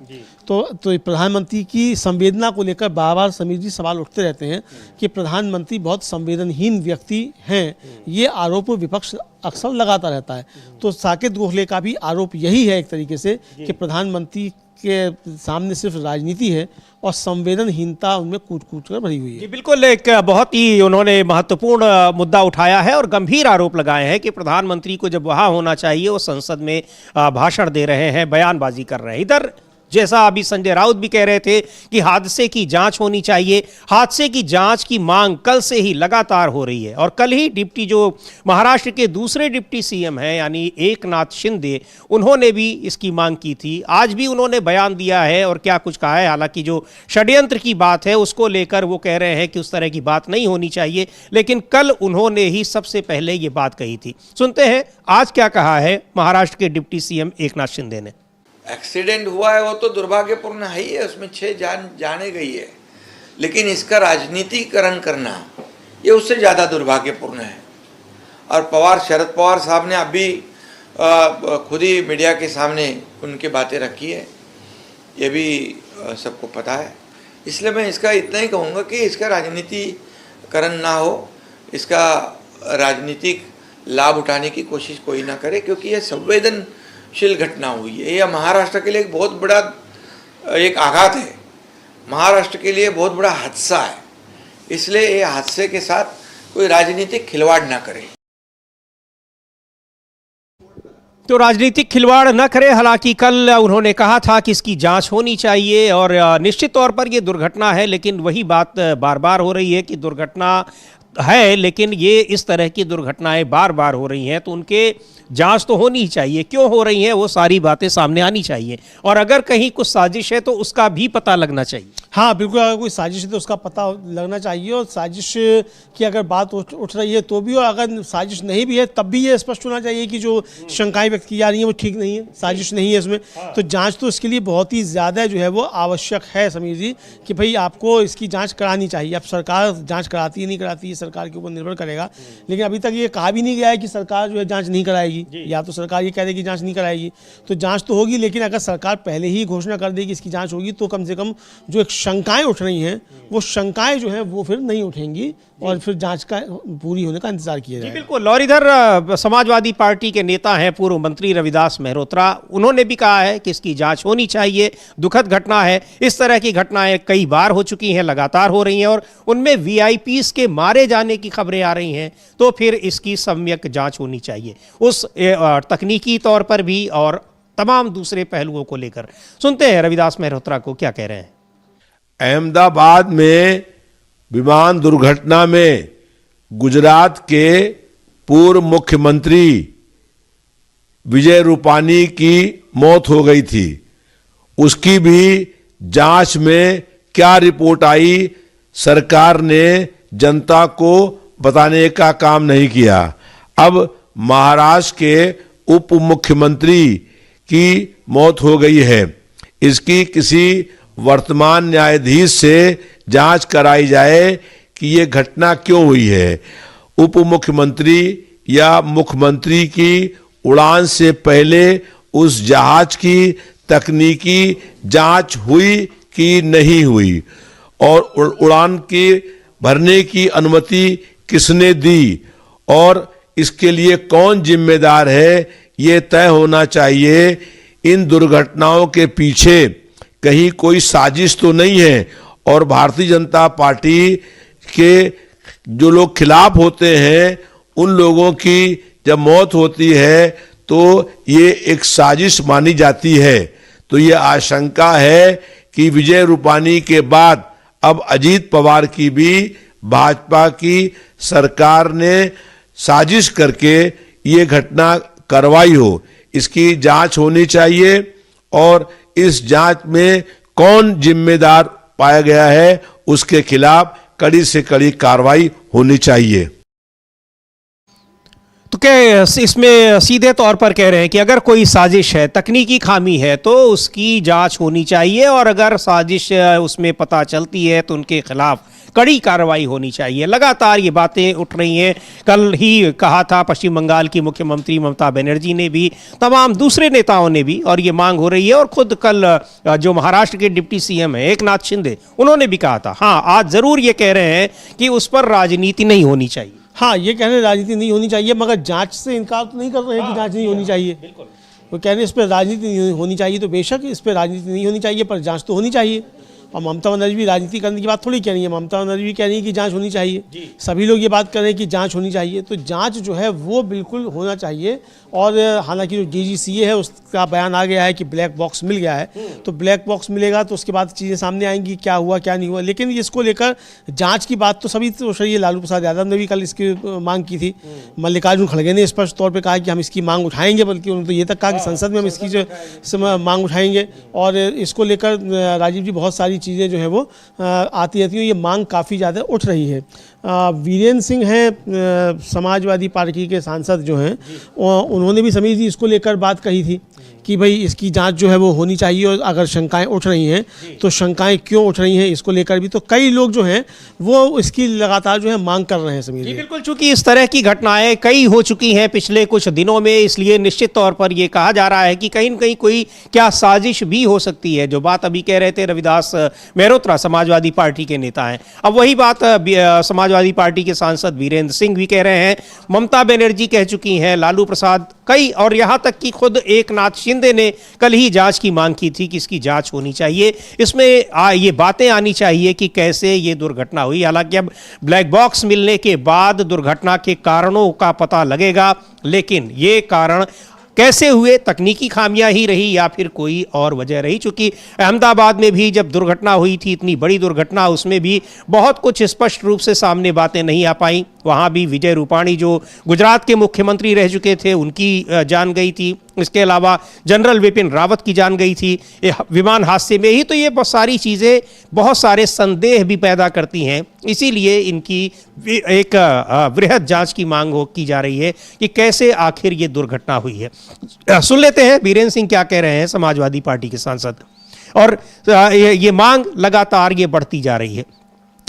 तो प्रधानमंत्री की संवेदना को लेकर बार बार समीर जी सवाल उठते रहते हैं कि प्रधानमंत्री बहुत संवेदनहीन व्यक्ति हैं। ये आरोप विपक्ष अक्सर लगाता रहता है। तो साकेत गोखले का भी आरोप यही है एक तरीके से कि प्रधानमंत्री के सामने सिर्फ राजनीति है और संवेदनहीनता उनमें कूट-कूट कर भरी हुई है। जी बिल्कुल, एक बहुत ही उन्होंने महत्वपूर्ण मुद्दा उठाया है और गंभीर आरोप लगाए हैं कि प्रधानमंत्री को जब वहाँ होना चाहिए वो संसद में भाषण दे रहे हैं, बयानबाजी कर रहे हैं। इधर जैसा अभी संजय राउत भी कह रहे थे कि हादसे की जांच होनी चाहिए, हादसे की जांच की मांग कल से ही लगातार हो रही है और कल ही डिप्टी जो महाराष्ट्र के दूसरे डिप्टी सीएम हैं यानी एकनाथ शिंदे, उन्होंने भी इसकी मांग की थी। आज भी उन्होंने बयान दिया है और क्या कुछ कहा है। हालांकि जो षड्यंत्र की बात है उसको लेकर वो कह रहे हैं कि उस तरह की बात नहीं होनी चाहिए, लेकिन कल उन्होंने ही सबसे पहले ये बात कही थी। सुनते हैं आज क्या कहा है महाराष्ट्र के डिप्टी सीएम एकनाथ शिंदे ने। एक्सीडेंट हुआ है वो तो दुर्भाग्यपूर्ण है ही है, उसमें 6 जाने गई है, लेकिन इसका राजनीतिकरण करना ये उससे ज़्यादा दुर्भाग्यपूर्ण है। और शरद पवार साहब ने अभी खुद ही मीडिया के सामने उनकी बातें रखी है, ये भी सबको पता है। इसलिए मैं इसका इतना ही कहूँगा कि इसका राजनीतिकरण ना हो, इसका राजनीतिक लाभ उठाने की कोशिश कोई ना करे, क्योंकि ये संवेदनशील घटना हुई है। यह महाराष्ट्र के लिए एक बहुत बड़ा एक आघात है, महाराष्ट्र के लिए बहुत बड़ा हादसा है। इसलिए ये हादसे के साथ कोई राजनीतिक खिलवाड़ ना करे। तो राजनीतिक खिलवाड़ न करे। हालांकि कल उन्होंने कहा था कि इसकी जांच होनी चाहिए और निश्चित तौर पर ये दुर्घटना है, लेकिन वही बात बार बार हो रही है कि दुर्घटना है, लेकिन ये इस तरह की दुर्घटनाएं बार बार हो रही हैं तो उनके जांच तो होनी ही चाहिए। क्यों हो रही हैं वो सारी बातें सामने आनी चाहिए और अगर कहीं कुछ साजिश है तो उसका भी पता लगना चाहिए। हाँ बिल्कुल, अगर कोई साजिश है तो उसका पता लगना चाहिए, और साजिश की अगर बात उठ रही है तो भी, और अगर साजिश नहीं भी है तब भी ये स्पष्ट होना चाहिए कि जो शंकाएं व्यक्त की जा रही हैं वो ठीक नहीं है, साजिश नहीं है इसमें। तो जांच तो इसके लिए बहुत ही ज़्यादा जो है वो आवश्यक है समीर जी, कि भाई आपको इसकी जांच करानी चाहिए। अब सरकार जांच कराती है नहीं कराती है सरकार के ऊपर निर्भर करेगा, लेकिन अभी तक ये कहा भी नहीं गया है कि सरकार जो है जाँच नहीं कराएगी, या तो सरकार ये कह देगी जाँच नहीं कराएगी। तो जाँच तो होगी, लेकिन अगर सरकार पहले ही घोषणा कर देगी इसकी जाँच होगी, तो कम से कम जो एक शंकाएं उठ रही हैं वो शंकाएं जो हैं वो फिर नहीं उठेंगी, और फिर जांच का पूरी होने का इंतजार किया जाएगा। बिल्कुल। और इधर समाजवादी पार्टी के नेता हैं पूर्व मंत्री रविदास मेहरोत्रा, उन्होंने भी कहा है कि इसकी जांच होनी चाहिए, दुखद घटना है, इस तरह की घटनाएं कई बार हो चुकी हैं, लगातार हो रही हैं, और उनमें वीआईपीज के मारे जाने की खबरें आ रही हैं, तो फिर इसकी सम्यक जांच होनी चाहिए, उस तकनीकी तौर पर भी और तमाम दूसरे पहलुओं को लेकर। सुनते हैं रविदास मेहरोत्रा को क्या कह रहे हैं। अहमदाबाद में विमान दुर्घटना में गुजरात के पूर्व मुख्यमंत्री विजय रूपानी की मौत हो गई थी, उसकी भी जांच में क्या रिपोर्ट आई, सरकार ने जनता को बताने का काम नहीं किया। अब महाराष्ट्र के उप मुख्यमंत्री की मौत हो गई है, इसकी किसी वर्तमान न्यायाधीश से जांच कराई जाए कि ये घटना क्यों हुई है। उप मुख्यमंत्री या मुख्यमंत्री की उड़ान से पहले उस जहाज की तकनीकी जांच हुई कि नहीं हुई, और उड़ान की भरने की अनुमति किसने दी, और इसके लिए कौन जिम्मेदार है, ये तय होना चाहिए। इन दुर्घटनाओं के पीछे कहीं कोई साजिश तो नहीं है, और भारतीय जनता पार्टी के जो लोग खिलाफ होते हैं उन लोगों की जब मौत होती है तो ये एक साजिश मानी जाती है। तो ये आशंका है कि विजय रूपानी के बाद अब अजीत पवार की भी भाजपा की सरकार ने साजिश करके ये घटना करवाई हो। इसकी जांच होनी चाहिए, और इस जांच में कौन जिम्मेदार पाया गया है उसके खिलाफ कड़ी से कड़ी कार्रवाई होनी चाहिए। तो क्या इसमें सीधे तौर पर कह रहे हैं कि अगर कोई साजिश है, तकनीकी खामी है, तो उसकी जांच होनी चाहिए, और अगर साजिश उसमें पता चलती है तो उनके खिलाफ कड़ी कार्रवाई होनी चाहिए। लगातार ये बातें उठ रही हैं। कल ही कहा था पश्चिम बंगाल की मुख्यमंत्री ममता बनर्जी ने भी, तमाम दूसरे नेताओं ने भी, और ये मांग हो रही है। और खुद कल जो महाराष्ट्र के डिप्टी सीएम है एकनाथ शिंदे, उन्होंने भी कहा था। हाँ, आज ज़रूर ये कह रहे हैं कि उस पर राजनीति नहीं होनी चाहिए। हाँ, ये कह रहे हैं राजनीति नहीं होनी चाहिए, मगर जांच से इनकार तो नहीं कर रहे हैं कि जांच नहीं होनी चाहिए। वो कह रहे हैं इस पर राजनीति नहीं होनी चाहिए, तो बेशक इस पर राजनीति नहीं होनी चाहिए, पर जांच तो होनी चाहिए। और ममता बनर्जी भी राजनीति करने की बात थोड़ी कह रही है, ममता बनर्जी भी कह रही है कि जांच होनी चाहिए। सभी लोग ये बात कर रहे हैं कि जांच होनी चाहिए, तो जांच जो है वो बिल्कुल होना चाहिए। और हालांकि जो डीजीसीए है उसका बयान आ गया है कि ब्लैक बॉक्स मिल गया है, तो ब्लैक बॉक्स मिलेगा तो उसके बाद चीज़ें सामने आएंगी, क्या हुआ क्या नहीं हुआ। लेकिन इसको लेकर जांच की बात तो सभी तो सही है। लालू प्रसाद यादव ने भी कल इसकी मांग की थी, मल्लिकार्जुन खड़गे ने स्पष्ट तौर पर कहा कि हम इसकी मांग उठाएंगे, बल्कि उन्होंने तो ये तक कहा कि संसद में हम इसकी जो मांग उठाएंगे। और इसको लेकर राजीव जी बहुत सारी चीज़ें जो है वो आती रहती हैं, ये मांग काफ़ी ज़्यादा उठ रही है। वीरेंद्र सिंह हैं समाजवादी पार्टी के सांसद जो हैं, उन्होंने भी समीर जी इसको लेकर बात कही थी कि भाई इसकी जांच जो है वो होनी चाहिए, और अगर शंकाएं उठ रही हैं तो शंकाएं क्यों उठ रही हैं इसको लेकर भी तो कई लोग जो हैं वो इसकी लगातार जो है मांग कर रहे हैं समीर जी। बिल्कुल, चूंकि इस तरह की घटनाएं कई हो चुकी हैं पिछले कुछ दिनों में, इसलिए निश्चित तौर पर यह कहा जा रहा है कि कहीं न कहीं कोई क्या साजिश भी हो सकती है। जो बात अभी कह रहे थे रविदास मेहरोत्रा, समाजवादी पार्टी के नेता हैं, अब वही बात समाजवादी पार्टी के सांसद वीरेंद्र सिंह भी कह रहे हैं, ममता बनर्जी कह चुकी हैं, लालू प्रसाद कई, और यहाँ तक कि खुद एकनाथ शिंदे ने कल ही जांच की मांग की थी कि इसकी जांच होनी चाहिए। इसमें ये बातें आनी चाहिए कि कैसे ये दुर्घटना हुई। हालांकि अब ब्लैक बॉक्स मिलने के बाद दुर्घटना के कारणों का पता लगेगा, लेकिन ये कारण कैसे हुए, तकनीकी खामियां ही रही या फिर कोई और वजह रही। चूंकि अहमदाबाद में भी जब दुर्घटना हुई थी, इतनी बड़ी दुर्घटना, उसमें भी बहुत कुछ स्पष्ट रूप से सामने बातें नहीं आ पाई। वहाँ भी विजय रूपाणी जो गुजरात के मुख्यमंत्री रह चुके थे, उनकी जान गई थी। इसके अलावा जनरल विपिन रावत की जान गई थी ये विमान हादसे में ही। तो ये बहुत सारी चीज़ें बहुत सारे संदेह भी पैदा करती हैं, इसीलिए इनकी एक वृहद जांच की मांग की जा रही है कि कैसे आखिर ये दुर्घटना हुई है। सुन लेते हैं बीरेंद्र सिंह क्या कह रहे हैं, समाजवादी पार्टी के सांसद। और ये मांग लगातार ये बढ़ती जा रही है।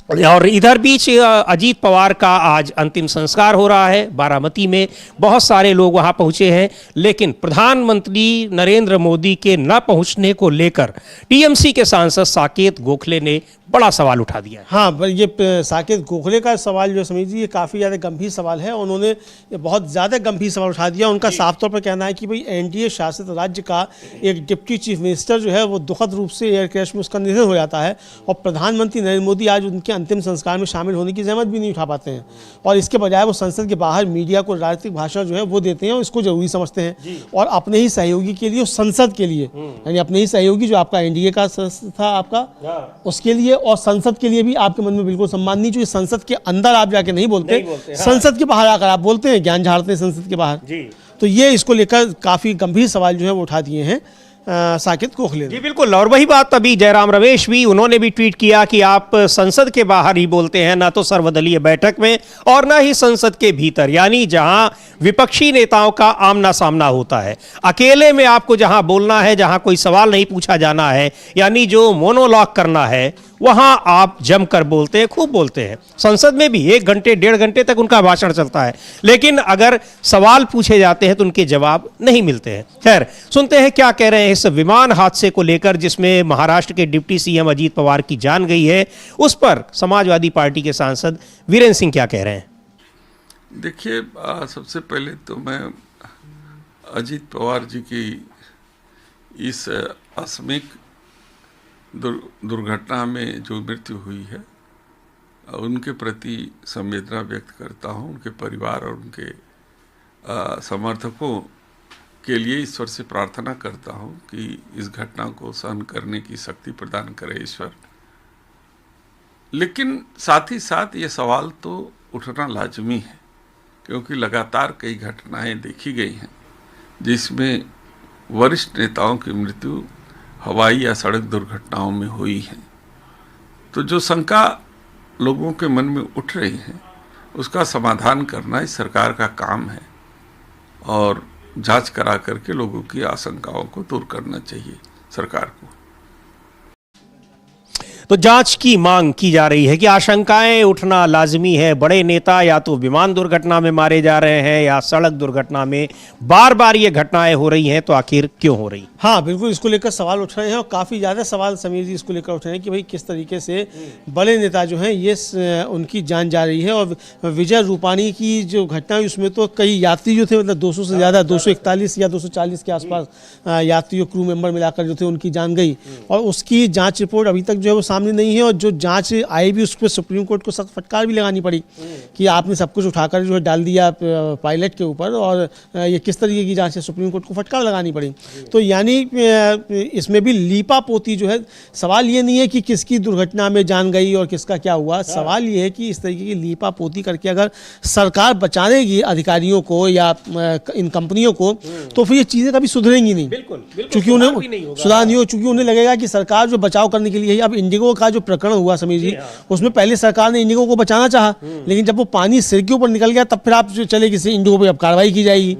और इधर बीच अजीत पवार का आज अंतिम संस्कार हो रहा है बारामती में। बहुत सारे लोग वहां पहुंचे हैं, लेकिन प्रधानमंत्री नरेंद्र मोदी के न पहुंचने को लेकर टीएमसी के सांसद साकेत गोखले ने बड़ा सवाल उठा दिया है। हाँ, पर ये साकेत गोखले का सवाल जो समझिए ये काफ़ी ज़्यादा गंभीर सवाल है। उन्होंने बहुत ज़्यादा गंभीर सवाल उठा दिया। उनका साफ तौर पर कहना है कि भाई एनडीए शासित राज्य का एक डिप्टी चीफ मिनिस्टर जो है वो दुखद रूप से एयर क्रैश में उसका निधन हो जाता है, और प्रधानमंत्री नरेंद्र मोदी आज उनके अंतिम संस्कार में शामिल होने की जहमत भी नहीं उठा पाते हैं, और इसके बजाय वो संसद के बाहर मीडिया को राजनीतिक भाषण जो है वो देते हैं और इसको जरूरी समझते हैं। और अपने ही सहयोगी के लिए, संसद के लिए, यानी अपने ही सहयोगी जो आपका एनडीए का था आपका, उसके लिए और संसद के लिए भी आपके मन में बिल्कुल सम्मान नहीं। जो संसद के अंदर आप जाके नहीं बोलते, संसद के बाहर आकर आप बोलते हैं, ज्ञान झाड़ते हैं संसद के बाहर। तो ये इसको लेकर काफी गंभीर सवाल जो है वो उठा दिए हैं साकेत गोखले जी बिल्कुल। और वही बात अभी जयराम रमेश भी, उन्होंने भी ट्वीट किया कि आप संसद के बाहर ही बोलते हैं, ना तो सर्वदलीय बैठक में और ना ही संसद के भीतर, यानी जहां विपक्षी नेताओं का आमना सामना होता है। अकेले में आपको जहां बोलना है, जहां कोई सवाल नहीं पूछा जाना है, यानी जो मोनोलॉग करना है, वहां आप जमकर बोलते हैं, खूब बोलते हैं। संसद में भी 1 घंटे 1.5 घंटे तक उनका भाषण चलता है, लेकिन अगर सवाल पूछे जाते हैं तो उनके जवाब नहीं मिलते हैं। खैर, सुनते हैं क्या कह रहे हैं इस विमान हादसे को लेकर जिसमें महाराष्ट्र के डिप्टी सीएम अजीत पवार की जान गई है। उस पर समाजवादी पार्टी के सांसद वीरेंद्र सिंह क्या कह रहे हैं। देखिए, सबसे पहले तो मैं अजीत पवार जी की इस आकस्मिक दुर्घटना में जो मृत्यु हुई है उनके प्रति संवेदना व्यक्त करता हूं। उनके परिवार और उनके समर्थकों के लिए ईश्वर से प्रार्थना करता हूं कि इस घटना को सहन करने की शक्ति प्रदान करे ईश्वर। लेकिन साथ ही साथ ये सवाल तो उठना लाजमी है, क्योंकि लगातार कई घटनाएं देखी गई हैं जिसमें वरिष्ठ नेताओं की मृत्यु हवाई या सड़क दुर्घटनाओं में हुई है। तो जो शंका लोगों के मन में उठ रही है उसका समाधान करना इस सरकार का काम है, और जांच करा करके लोगों की आशंकाओं को दूर करना चाहिए सरकार को। तो जांच की मांग की जा रही है कि आशंकाएं उठना लाजमी है। बड़े नेता या तो विमान दुर्घटना में मारे जा रहे हैं या सड़क दुर्घटना में बार बार ये घटनाएं हो रही हैं, तो आखिर क्यों हो रही? हाँ बिल्कुल, इसको लेकर सवाल उठ रहे हैं, और काफ़ी ज़्यादा सवाल समीर जी इसको लेकर उठ रहे हैं कि भाई किस तरीके से बड़े नेता जो हैं ये उनकी जान जा रही है। और विजय रूपाणी की जो घटना हुई उसमें तो कई यात्री जो थे, मतलब 200 से ज़्यादा, 241 या 240 के आसपास यात्रियों, क्रू मेंबर मिलाकर जो थे उनकी जान गई, और उसकी जाँच रिपोर्ट अभी तक जो है वो सामने नहीं है। और जो जांच आई भी उस पर सुप्रीम कोर्ट को सख्त फटकार भी लगानी पड़ी कि आपने सब कुछ उठाकर जो है डाल दिया पायलट के ऊपर, और ये किस तरीके की जांच है, सुप्रीम कोर्ट को फटकार लगानी पड़ी। तो यानी इसमें भी लीपा पोती जो है, सवाल ये नहीं है कि किसकी दुर्घटना में जान गई और किसका क्या हुआ, सवाल ये है कि इस तरीके की लीपा पोती करके अगर सरकार बचानेगी अधिकारियों को या इन कंपनियों को, तो फिर ये चीज़ें कभी सुधरेंगी नहीं। चूंकि उन्हें सुधार नहीं हो, चूंकि उन्हें लगेगा कि सरकार जो बचाव करने के लिए, अब इंडिगो का जो प्रकरण हुआ समीर जी, उसमें पहले सरकार ने इंडिगो को बचाना चाहा, लेकिन जब वो पानी सिर के ऊपर निकल गया तब फिर आप चले किसी इंडिगो पे अब कार्रवाई की जाएगी।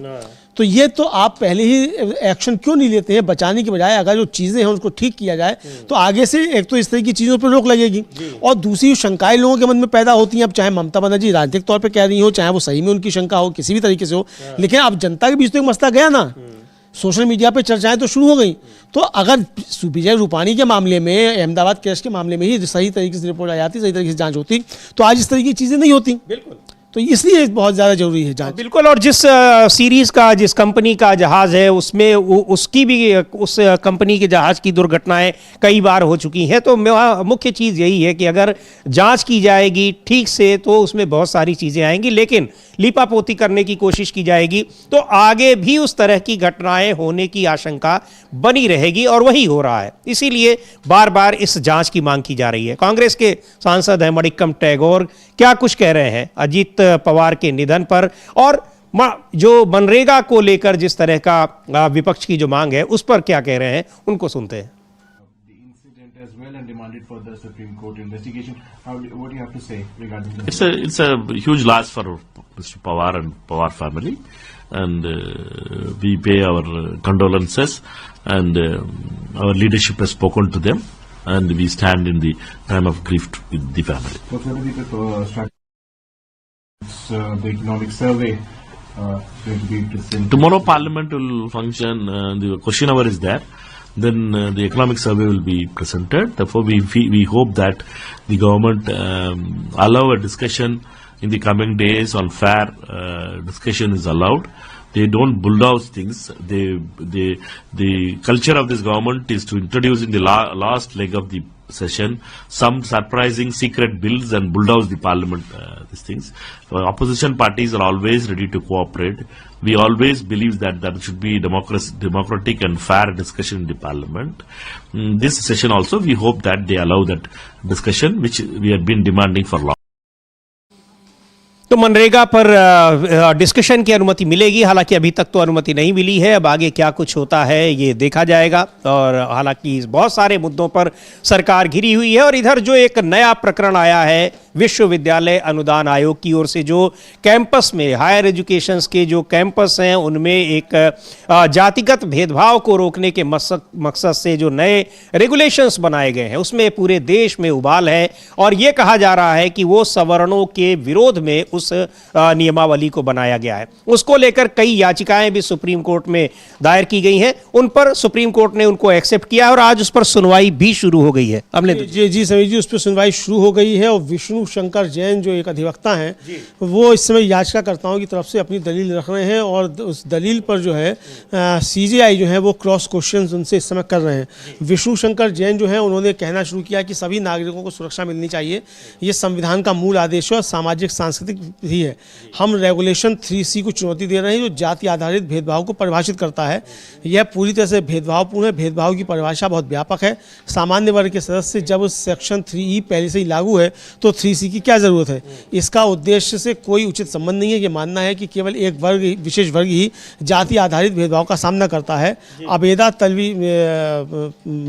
तो ये तो आप पहले ही एक्शन क्यों नहीं लेते हैं बचाने की बजाय? अगर जो चीज़ें हैं उसको ठीक किया जाए तो आगे से एक तो इस तरह की चीज़ों पर रोक लगेगी, और दूसरी शंकाएं लोगों के मन में पैदा होती हैं। अब चाहे ममता बनर्जी राजनीतिक तौर पर कह रही हो, चाहे वो सही में उनकी शंका हो, किसी भी तरीके से हो, लेकिन अब जनता के बीच तो एक मसला गया ना, सोशल मीडिया पे चर्चाएं तो शुरू हो गई। तो अगर विजय रूपाणी के मामले में, अहमदाबाद क्रैश के मामले में ही सही तरीके से रिपोर्ट आ जाती, सही तरीके से जांच होती, तो आज इस तरह की चीज़ें नहीं होती। बिल्कुल, तो इसलिए बहुत ज़्यादा जरूरी है जांच। बिल्कुल। और जिस सीरीज का, जिस कंपनी का जहाज़ है उसमें उसकी भी, उस कंपनी के जहाज़ की दुर्घटनाएं कई बार हो चुकी हैं। तो मुख्य चीज़ यही है कि अगर जांच की जाएगी ठीक से तो उसमें बहुत सारी चीज़ें आएंगी, लेकिन लीपापोती करने की कोशिश की जाएगी तो आगे भी उस तरह की घटनाएं होने की आशंका बनी रहेगी, और वही हो रहा है। इसीलिए बार बार इस जांच की मांग की जा रही है। कांग्रेस के सांसद हैं मणिक्कम टैगोर, क्या कुछ कह रहे हैं अजीत पवार के निधन पर, और जो मनरेगा को लेकर जिस तरह का विपक्ष की जो मांग है उस पर क्या कह रहे हैं, उनको सुनते हैं। As well and demanded for the Supreme Court investigation. What do you have to say regarding this? It's a huge loss for Mr. Pawar and Pawar family, and we pay our condolences, and our leadership has spoken to them, and we stand in the time of grief with the family. What's going to be the economic survey going to be presented? Tomorrow Parliament will function. The question hour is there. Then the economic survey will be presented. Therefore, we hope that the government allow a discussion in the coming days on fair discussion is allowed. They don't bulldoze things. The culture of this government is to introduce in the last leg of the session some surprising secret bills and bulldoze the parliament. These things. Opposition parties are always ready to cooperate. We always believe that there should be democratic and fair discussion in the parliament. This session also, we hope that they allow that discussion, which we have been demanding for long. तो मनरेगा पर डिस्कशन की अनुमति मिलेगी, हालांकि अभी तक तो अनुमति नहीं मिली है। अब आगे क्या कुछ होता है ये देखा जाएगा। और हालांकि बहुत सारे मुद्दों पर सरकार घिरी हुई है। और इधर जो एक नया प्रकरण आया है विश्वविद्यालय अनुदान आयोग की ओर से, जो कैंपस में हायर एजुकेशंस के जो कैंपस हैं उनमें एक जातिगत भेदभाव को रोकने के मकसद से जो नए रेगुलेशंस बनाए गए हैं उसमें पूरे देश में उबाल है। और ये कहा जा रहा है कि वो सवर्णों के विरोध में उस नियमावली को बनाया गया है। उसको लेकर कई याचिकाएं भी सुप्रीम कोर्ट में दायर की गई हैं। उन पर सुप्रीम कोर्ट ने उनको एक्सेप्ट किया और आज उस पर सुनवाई भी शुरू हो गई है। हमने जी समीर जी, उस पर सुनवाई शुरू हो गई है। और विष्णु शंकर जैन जो एक अधिवक्ता हैं वो इस समय याचिकाकर्ताओं की तरफ से अपनी दलील रख रहे हैं। और उस दलील पर जो है सीजेआई जो है वो क्रॉस क्वेश्चंस उनसे इस समय कर रहे हैं। विष्णु शंकर जैन जो है उन्होंने कहना शुरू किया कि सभी नागरिकों को सुरक्षा मिलनी चाहिए, ये संविधान का मूल आदेश है और सामाजिक सांस्कृतिक भी है। हम रेगुलेशन 3C को चुनौती दे रहे हैं जो जाति आधारित भेदभाव को परिभाषित करता है। यह पूरी तरह से भेदभावपूर्ण है। भेदभाव की परिभाषा बहुत व्यापक है। सामान्य वर्ग के सदस्य जब सेक्शन 3E पहले से ही लागू है तो 3C की क्या ज़रूरत है। इसका उद्देश्य से कोई उचित संबंध नहीं है। ये मानना है कि केवल एक वर्ग, विशेष वर्ग ही जाति आधारित भेदभाव का सामना करता है। अबेदा तलवी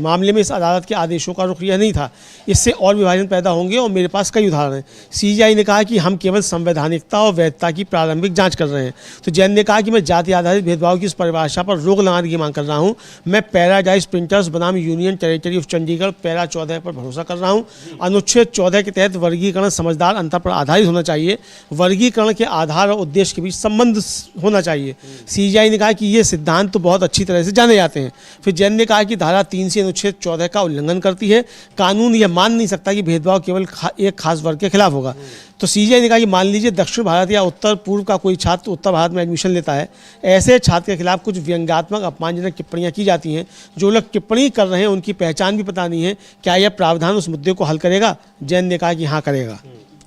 मामले में इस अदालत के आदेशों का रुख यह नहीं था। इससे और विभाजन पैदा होंगे और मेरे पास कई उदाहरण हैं। सीजीआई ने कहा कि हम केवल संवैधानिकता और वैधता की प्रारंभिक जांच कर रहे हैं। तो जैन ने कहा कि मैं जाति आधारित भेदभाव की इस परिभाषा पर रोक लगाने की मांग कर रहा हूं। मैं पैराडाइज प्रिंटर्स बनाम union territory of Chandigarh para 14 पर भरोसा कर रहा हूं। अनुच्छेद 14 के तहत वर्गीकरण समझदार अंतर पर आधारित होना चाहिए। वर्गीकरण के आधार और उद्देश्य के बीच संबंध होना चाहिए। सीजीआई ने कहा कि ये सिद्धांत तो बहुत अच्छी तरह से जाने जाते हैं। फिर जैन ने कहा कि धारा 3C अनुच्छेद 14 का उल्लंघन करती है। कानून यह मान नहीं सकता कि भेदभाव केवल एक खास वर्ग के खिलाफ होगा। तो सीजीआई ने कहा कि मान लीजिए दक्षिण भारत या उत्तर पूर्व का कोई छात्र उत्तर भारत में एडमिशन लेता है, ऐसे छात्र के खिलाफ कुछ व्यंग्यात्मक अपमानजनक टिप्पणियां की जाती हैं। जो लोग टिप्पणी कर रहे हैं उनकी पहचान भी पता नहीं है। क्या यह प्रावधान उस मुद्दे को हल करेगा? जैन ने कहा कि हाँ करेगा।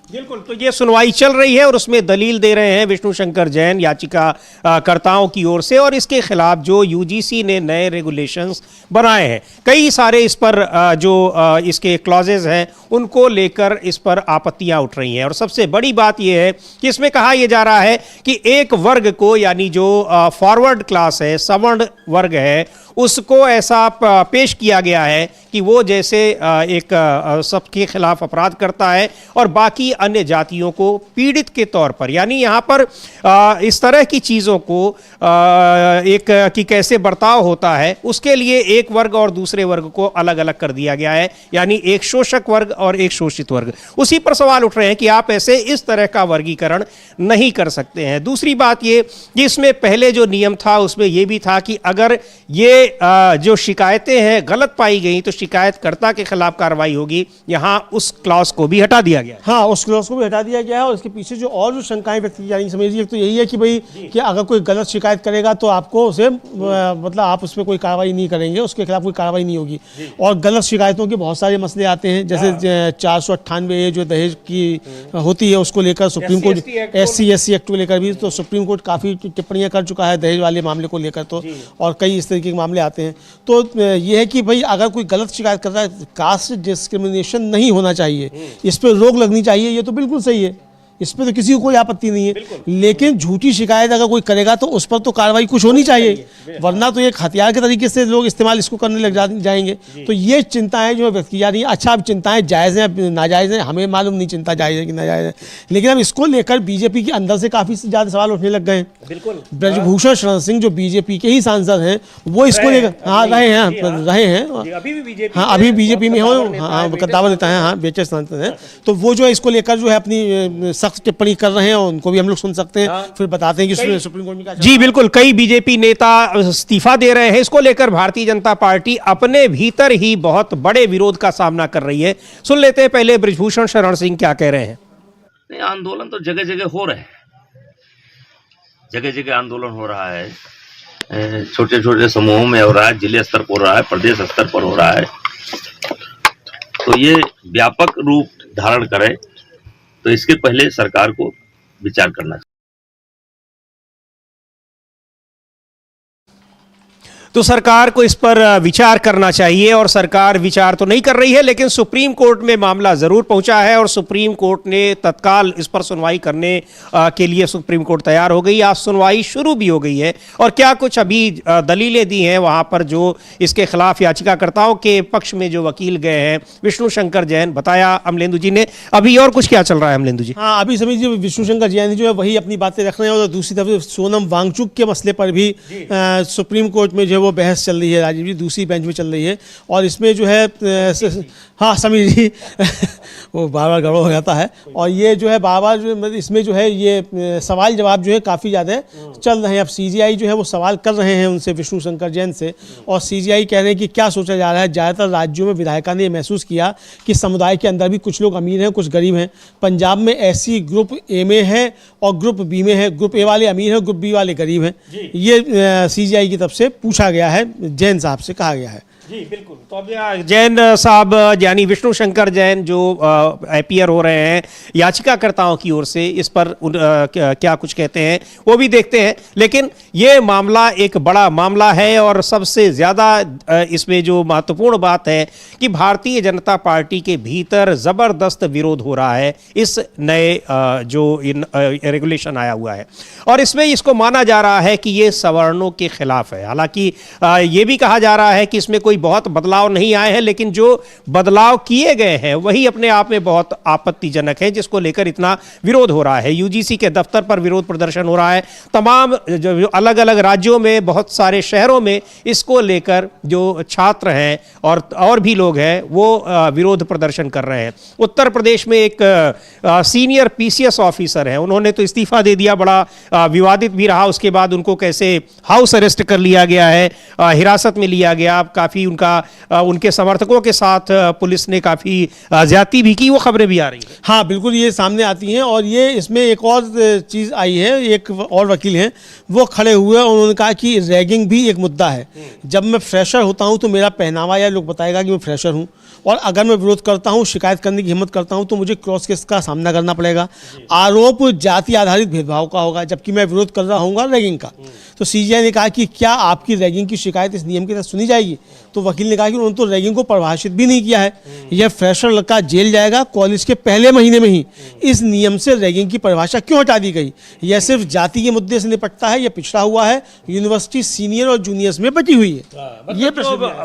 बिल्कुल। तो ये सुनवाई चल रही है और उसमें दलील दे रहे हैं विष्णु शंकर जैन याचिका कर्ताओं की ओर से। और इसके खिलाफ जो यूजीसी ने नए रेगुलेशंस बनाए हैं, कई सारे इस पर जो इसके क्लॉजेज हैं उनको लेकर इस पर आपत्तियां उठ रही हैं। और सबसे बड़ी बात यह है कि इसमें कहा यह जा रहा है कि एक वर्ग को, यानी जो फॉरवर्ड क्लास है, सवर्ण वर्ग है, उसको ऐसा पेश किया गया है कि वो जैसे एक सबके खिलाफ अपराध करता है और बाकी अन्य जातियों को पीड़ित के तौर पर, यानी यहाँ पर इस तरह की चीज़ों को एक कि कैसे बर्ताव होता है उसके लिए एक वर्ग और दूसरे वर्ग को अलग अलग कर दिया गया है, यानी एक शोषक वर्ग और एक शोषित वर्ग। उसी पर सवाल उठ रहे हैं कि आप ऐसे इस तरह का वर्गीकरण नहीं कर सकते हैं। दूसरी बात ये कि इसमें पहले जो नियम था उसमें यह भी था कि अगर ये जो शिकायतें हैं गलत पाई गई तो शिकायतकर्ता के खिलाफ कार्रवाई होगी। यहाँ उस क्लॉज को भी हटा दिया गया है। हाँ, उस क्लॉज को भी हटा दिया गया है। और इसके पीछे जो और जो शंकाएं व्यक्त की जा रही समझिए, तो यही है कि भाई कि अगर कोई गलत शिकायत करेगा तो आपको उसे मतलब आप उस पर कोई कार्रवाई नहीं करेंगे, उसके खिलाफ कोई कार्रवाई नहीं होगी। और गलत शिकायतों के बहुत सारे मसले आते हैं, जैसे 498 जो दहेज की होती है उसको लेकर सुप्रीम कोर्ट, SC/SC एक्ट को लेकर भी तो सुप्रीम कोर्ट काफ़ी टिप्पणियां कर चुका है दहेज वाले मामले को लेकर। तो और कई इस तरीके के मामले आते हैं। तो यह है कि भाई अगर कोई गलत शिकायत करता है, कास्ट डिस्क्रिमिनेशन नहीं होना चाहिए, इस पर रोक लगनी चाहिए। ये तो बिल्कुल सही है। इस पर तो किसी को कोई आपत्ति नहीं है, लेकिन झूठी शिकायत अगर कोई करेगा तो उस पर तो कार्रवाई कुछ होनी चाहिए, वरना तो एक हथियार के तरीके से लोग इस्तेमाल इसको करने लग जाएंगे। तो ये चिंताएं जो व्यक्त की जा रही हैं, अच्छा अब चिंताएं जायज़ हैं नाजायज़ हैं हमें मालूम नहीं, चिंता जायज़ है कि नाजायज़ है, लेकिन अब इसको लेकर बीजेपी के अंदर से काफ़ी ज़्यादा सवाल उठने लग गए हैं। ब्रजभूषण शरण सिंह जो बीजेपी के ही सांसद हैं वो इसको लेकर रहे हैं हाँ अभी बीजेपी में हो, हाँ दावा देता है, हाँ बेचे सांसद हैं, तो वो जो है इसको लेकर जो है अपनी सख्त टिप्पणी कर रहे हैं और उनको भी हम लोग सुन सकते हैं, फिर बताते हैं कि सुप्रीम कोर्ट में क्या। जी बिल्कुल, कई बीजेपी नेता इस्तीफा दे रहे हैं। इसको लेकर भारतीय जनता पार्टी अपने भीतर ही बहुत बड़े विरोध का सामना कर रही है। सुन लेते हैं पहले ब्रजभूषण शरण सिंह क्या कह रहे हैं। आंदोलन तो जगह जगह हो रहे हैं, जगह जगह आंदोलन हो रहा है, छोटे छोटे समूहों में हो रहा है, जिले स्तर पर हो रहा है, प्रदेश स्तर पर हो रहा है। तो ये व्यापक रूप धारण करे तो इसके पहले सरकार को विचार करना चाहिए। तो सरकार को इस पर विचार करना चाहिए और सरकार विचार तो नहीं कर रही है, लेकिन सुप्रीम कोर्ट में मामला जरूर पहुंचा है और सुप्रीम कोर्ट ने तत्काल इस पर सुनवाई करने के लिए सुप्रीम कोर्ट तैयार हो गई। आज सुनवाई शुरू भी हो गई है और क्या कुछ अभी दलीलें दी हैं वहां पर जो इसके खिलाफ याचिकाकर्ताओं के पक्ष में जो वकील गए हैं विष्णु शंकर जैन, बताया अमलेंदु जी ने। अभी और कुछ क्या चल रहा है अमलेंदु जी? हाँ अभी समझिए विष्णु शंकर जैन जो है वही अपनी बातें रख रहे हैं और दूसरी तरफ सोनम वांगचुक के मसले पर भी सुप्रीम कोर्ट में जो वो बहस चल रही है, राजीव जी दूसरी बेंच में चल रही है और इसमें जो है हाँ समीर जी वो बार बार गड़बड़ हो जाता है और ये जो है बार बार जो इसमें जो है ये सवाल जवाब जो है काफ़ी ज़्यादा चल रहे हैं। अब सीजीआई जो है वो सवाल कर रहे हैं उनसे, विष्णु शंकर जैन से, और सीजीआई कह रहे हैं कि क्या सोचा जा रहा है। ज़्यादातर राज्यों में विधायिका ने महसूस किया कि समुदाय के अंदर भी कुछ लोग अमीर हैं कुछ गरीब हैं। पंजाब में ऐसी ग्रुप ए में है और ग्रुप बी में है, ग्रुप ए वाले अमीर हैं, ग्रुप बी वाले गरीब हैं। ये सीजीआई की तरफ से पूछा गया है, जैन साहब से कहा गया है। जी बिल्कुल। तो अब जैन साहब यानी विष्णु शंकर जैन जो अपीयर हो रहे हैं याचिकाकर्ताओं की ओर से, इस पर क्या कुछ कहते हैं वो भी देखते हैं। लेकिन ये मामला एक बड़ा मामला है और सबसे ज़्यादा इसमें जो महत्वपूर्ण बात है कि भारतीय जनता पार्टी के भीतर ज़बरदस्त विरोध हो रहा है इस नए जो रेगुलेशन आया हुआ है और इसमें इसको माना जा रहा है कि ये सवर्णों के खिलाफ है। हालांकि ये भी कहा जा रहा है कि इसमें कोई बहुत बदलाव नहीं आए हैं, लेकिन जो बदलाव किए गए हैं वही अपने आप में बहुत आपत्तिजनक है, जिसको लेकर इतना विरोध हो रहा है। यूजीसी के दफ्तर पर विरोध प्रदर्शन हो रहा है, तमाम जो अलग अलग राज्यों में बहुत सारे शहरों में इसको लेकर जो छात्र हैं और भी लोग हैं वो विरोध प्रदर्शन कर रहे हैं। उत्तर प्रदेश में एक सीनियर पीसीएस ऑफिसर हैं, उन्होंने तो इस्तीफा दे दिया, बड़ा विवादित भी रहा। उसके बाद उनको कैसे हाउस अरेस्ट कर लिया गया है, हिरासत में लिया गया। काफ़ी उनके समर्थकों के साथ पुलिस ने काफ़ी ज्यादती भी की, वो खबरें भी आ रही हैं। हाँ बिल्कुल ये सामने आती हैं और ये इसमें एक और चीज़ आई है, एक और वकील हैं वो खड़े हुए और उन्होंने कहा कि रैगिंग भी एक मुद्दा है। जब मैं फ्रेशर होता हूँ तो मेरा पहनावा या लोग बताएगा कि मैं फ्रेशर हूँ, और अगर मैं विरोध करता हूँ, शिकायत करने की हिम्मत करता हूँ तो मुझे क्रॉस केस का सामना करना पड़ेगा। आरोप जाति आधारित भेदभाव का होगा जबकि मैं विरोध कर रहा हूँ रैगिंग का। तो सीजीआई ने कहा कि क्या आपकी रैगिंग की शिकायत इस नियम के तहत सुनी जाएगी? तो वकील ने कहा कि उन्होंने तो रैगिंग को परिभाषित भी नहीं किया है, यह फ्रेशर लड़का जेल जाएगा कॉलेज के पहले महीने में ही। इस नियम से रैगिंग की परिभाषा क्यों हटा दी गई? यह सिर्फ जाति के मुद्दे से निपटता है, यह पिछड़ा हुआ है, यूनिवर्सिटी सीनियर और जूनियर्स में बटी हुई है। ये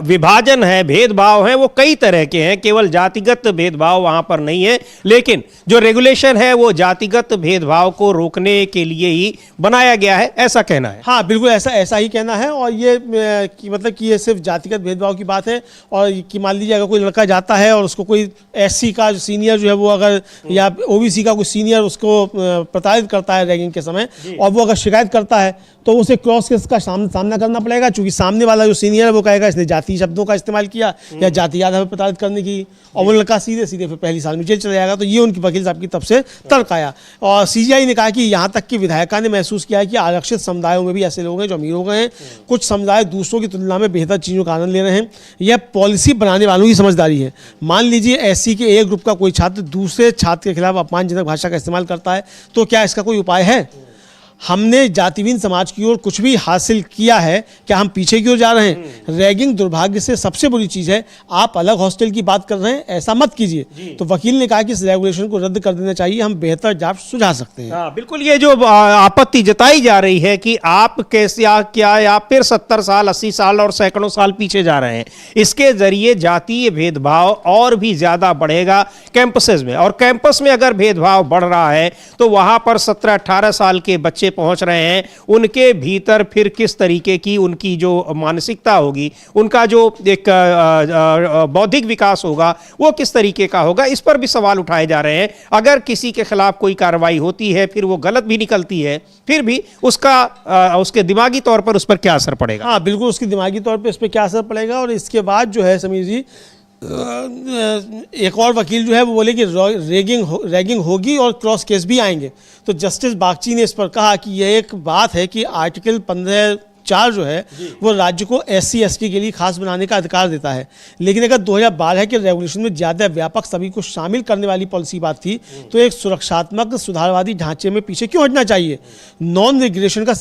विभाजन है, भेदभाव है, वो कई तरह के हैं, केवल जातिगत भेदभाव वहां पर नहीं है। लेकिन जो रेगुलेशन है वो जातिगत भेदभाव को रोकने के लिए ही बनाया गया है, ऐसा कहना है। हाँ बिल्कुल ऐसा ही कहना है। और ये मतलब कि ये सिर्फ जातिगत भेदभाव की बात है और कि मान लीजिए अगर कोई लड़का जाता है और उसको कोई एससी का सीनियर जो है वो अगर या ओबीसी का कोई सीनियर उसको प्रताड़ित करता है रैगिंग के समय और वो अगर शिकायत करता है तो उसे क्रॉस केस का सामना करना पड़ेगा, क्योंकि सामने वाला जो सीनियर है वो कहेगा इसने जाति शब्दों का इस्तेमाल किया या जाति आधार पर प्रताड़ित करने की, और वो लड़का सीधे फिर पहली साल में जेल चला जाएगा। तो ये उनकी वकील साहब की तरफ से तर्क आया। और सीजीआई ने कहा कि यहाँ तक कि विधायिका ने महसूस किया है कि आरक्षित समुदायों में भी ऐसे लोग हैं जो अमीर हो गए हैं, कुछ समुदाय दूसरों की तुलना में बेहतर चीज़ों का आनंद ले रहे हैं। यह पॉलिसी बनाने वालों की समझदारी है। मान लीजिए एससी के एक ग्रुप का कोई छात्र दूसरे छात्र के खिलाफ अपमानजनक भाषा का इस्तेमाल करता है तो क्या इसका कोई उपाय है? हमने जातिहीन समाज की ओर कुछ भी हासिल किया है, क्या हम पीछे की ओर जा रहे हैं? रैगिंग दुर्भाग्य से सबसे बुरी चीज़ है। आप अलग हॉस्टल की बात कर रहे हैं, ऐसा मत कीजिए। तो वकील ने कहा कि इस रेगुलेशन को रद्द कर देना चाहिए, हम बेहतर ड्राफ्ट सुझा सकते हैं। हाँ, बिल्कुल। ये जो आपत्ति जताई जा रही है कि आप कैसे क्या आप फिर 70 साल 80 साल और सैकड़ों साल पीछे जा रहे हैं, इसके जरिए जातीय भेदभाव और भी ज्यादा बढ़ेगा कैंपसेस में। और कैंपस में अगर भेदभाव बढ़ रहा है तो वहां पर 17-18 साल के बच्चे पहुंच रहे हैं, उनके भीतर फिर किस तरीके की उनकी जो मानसिकता होगी, उनका जो एक बौद्धिक विकास होगा वो किस तरीके का होगा, इस पर भी सवाल उठाए जा रहे हैं। अगर किसी के खिलाफ कोई कार्रवाई होती है, फिर वो गलत भी निकलती है, फिर भी उसके दिमागी तौर पर उस पर क्या असर पड़ेगा? हाँ बिल्कुल, उसकी दिमागी तौर पे इस पर क्या असर पड़ेगा। और इसके बाद जो है समीर जी, एक और वकील जो है वो बोले कि रैगिंग होगी और क्रॉस केस भी आएंगे। तो जस्टिस बागची ने इस पर कहा कि यह एक बात है कि आर्टिकल 15(4) जो है वो राज्य को SC ST के लिए खास बनाने का अधिकार देता है, लेकिन अगर 2012 के रेगुलेशन में ज़्यादा व्यापक सभी को शामिल करने वाली पॉलिसी बात थी तो एक सुरक्षात्मक सुधारवादी ढांचे में पीछे क्यों हटना चाहिए? नॉन रेगुलेशन का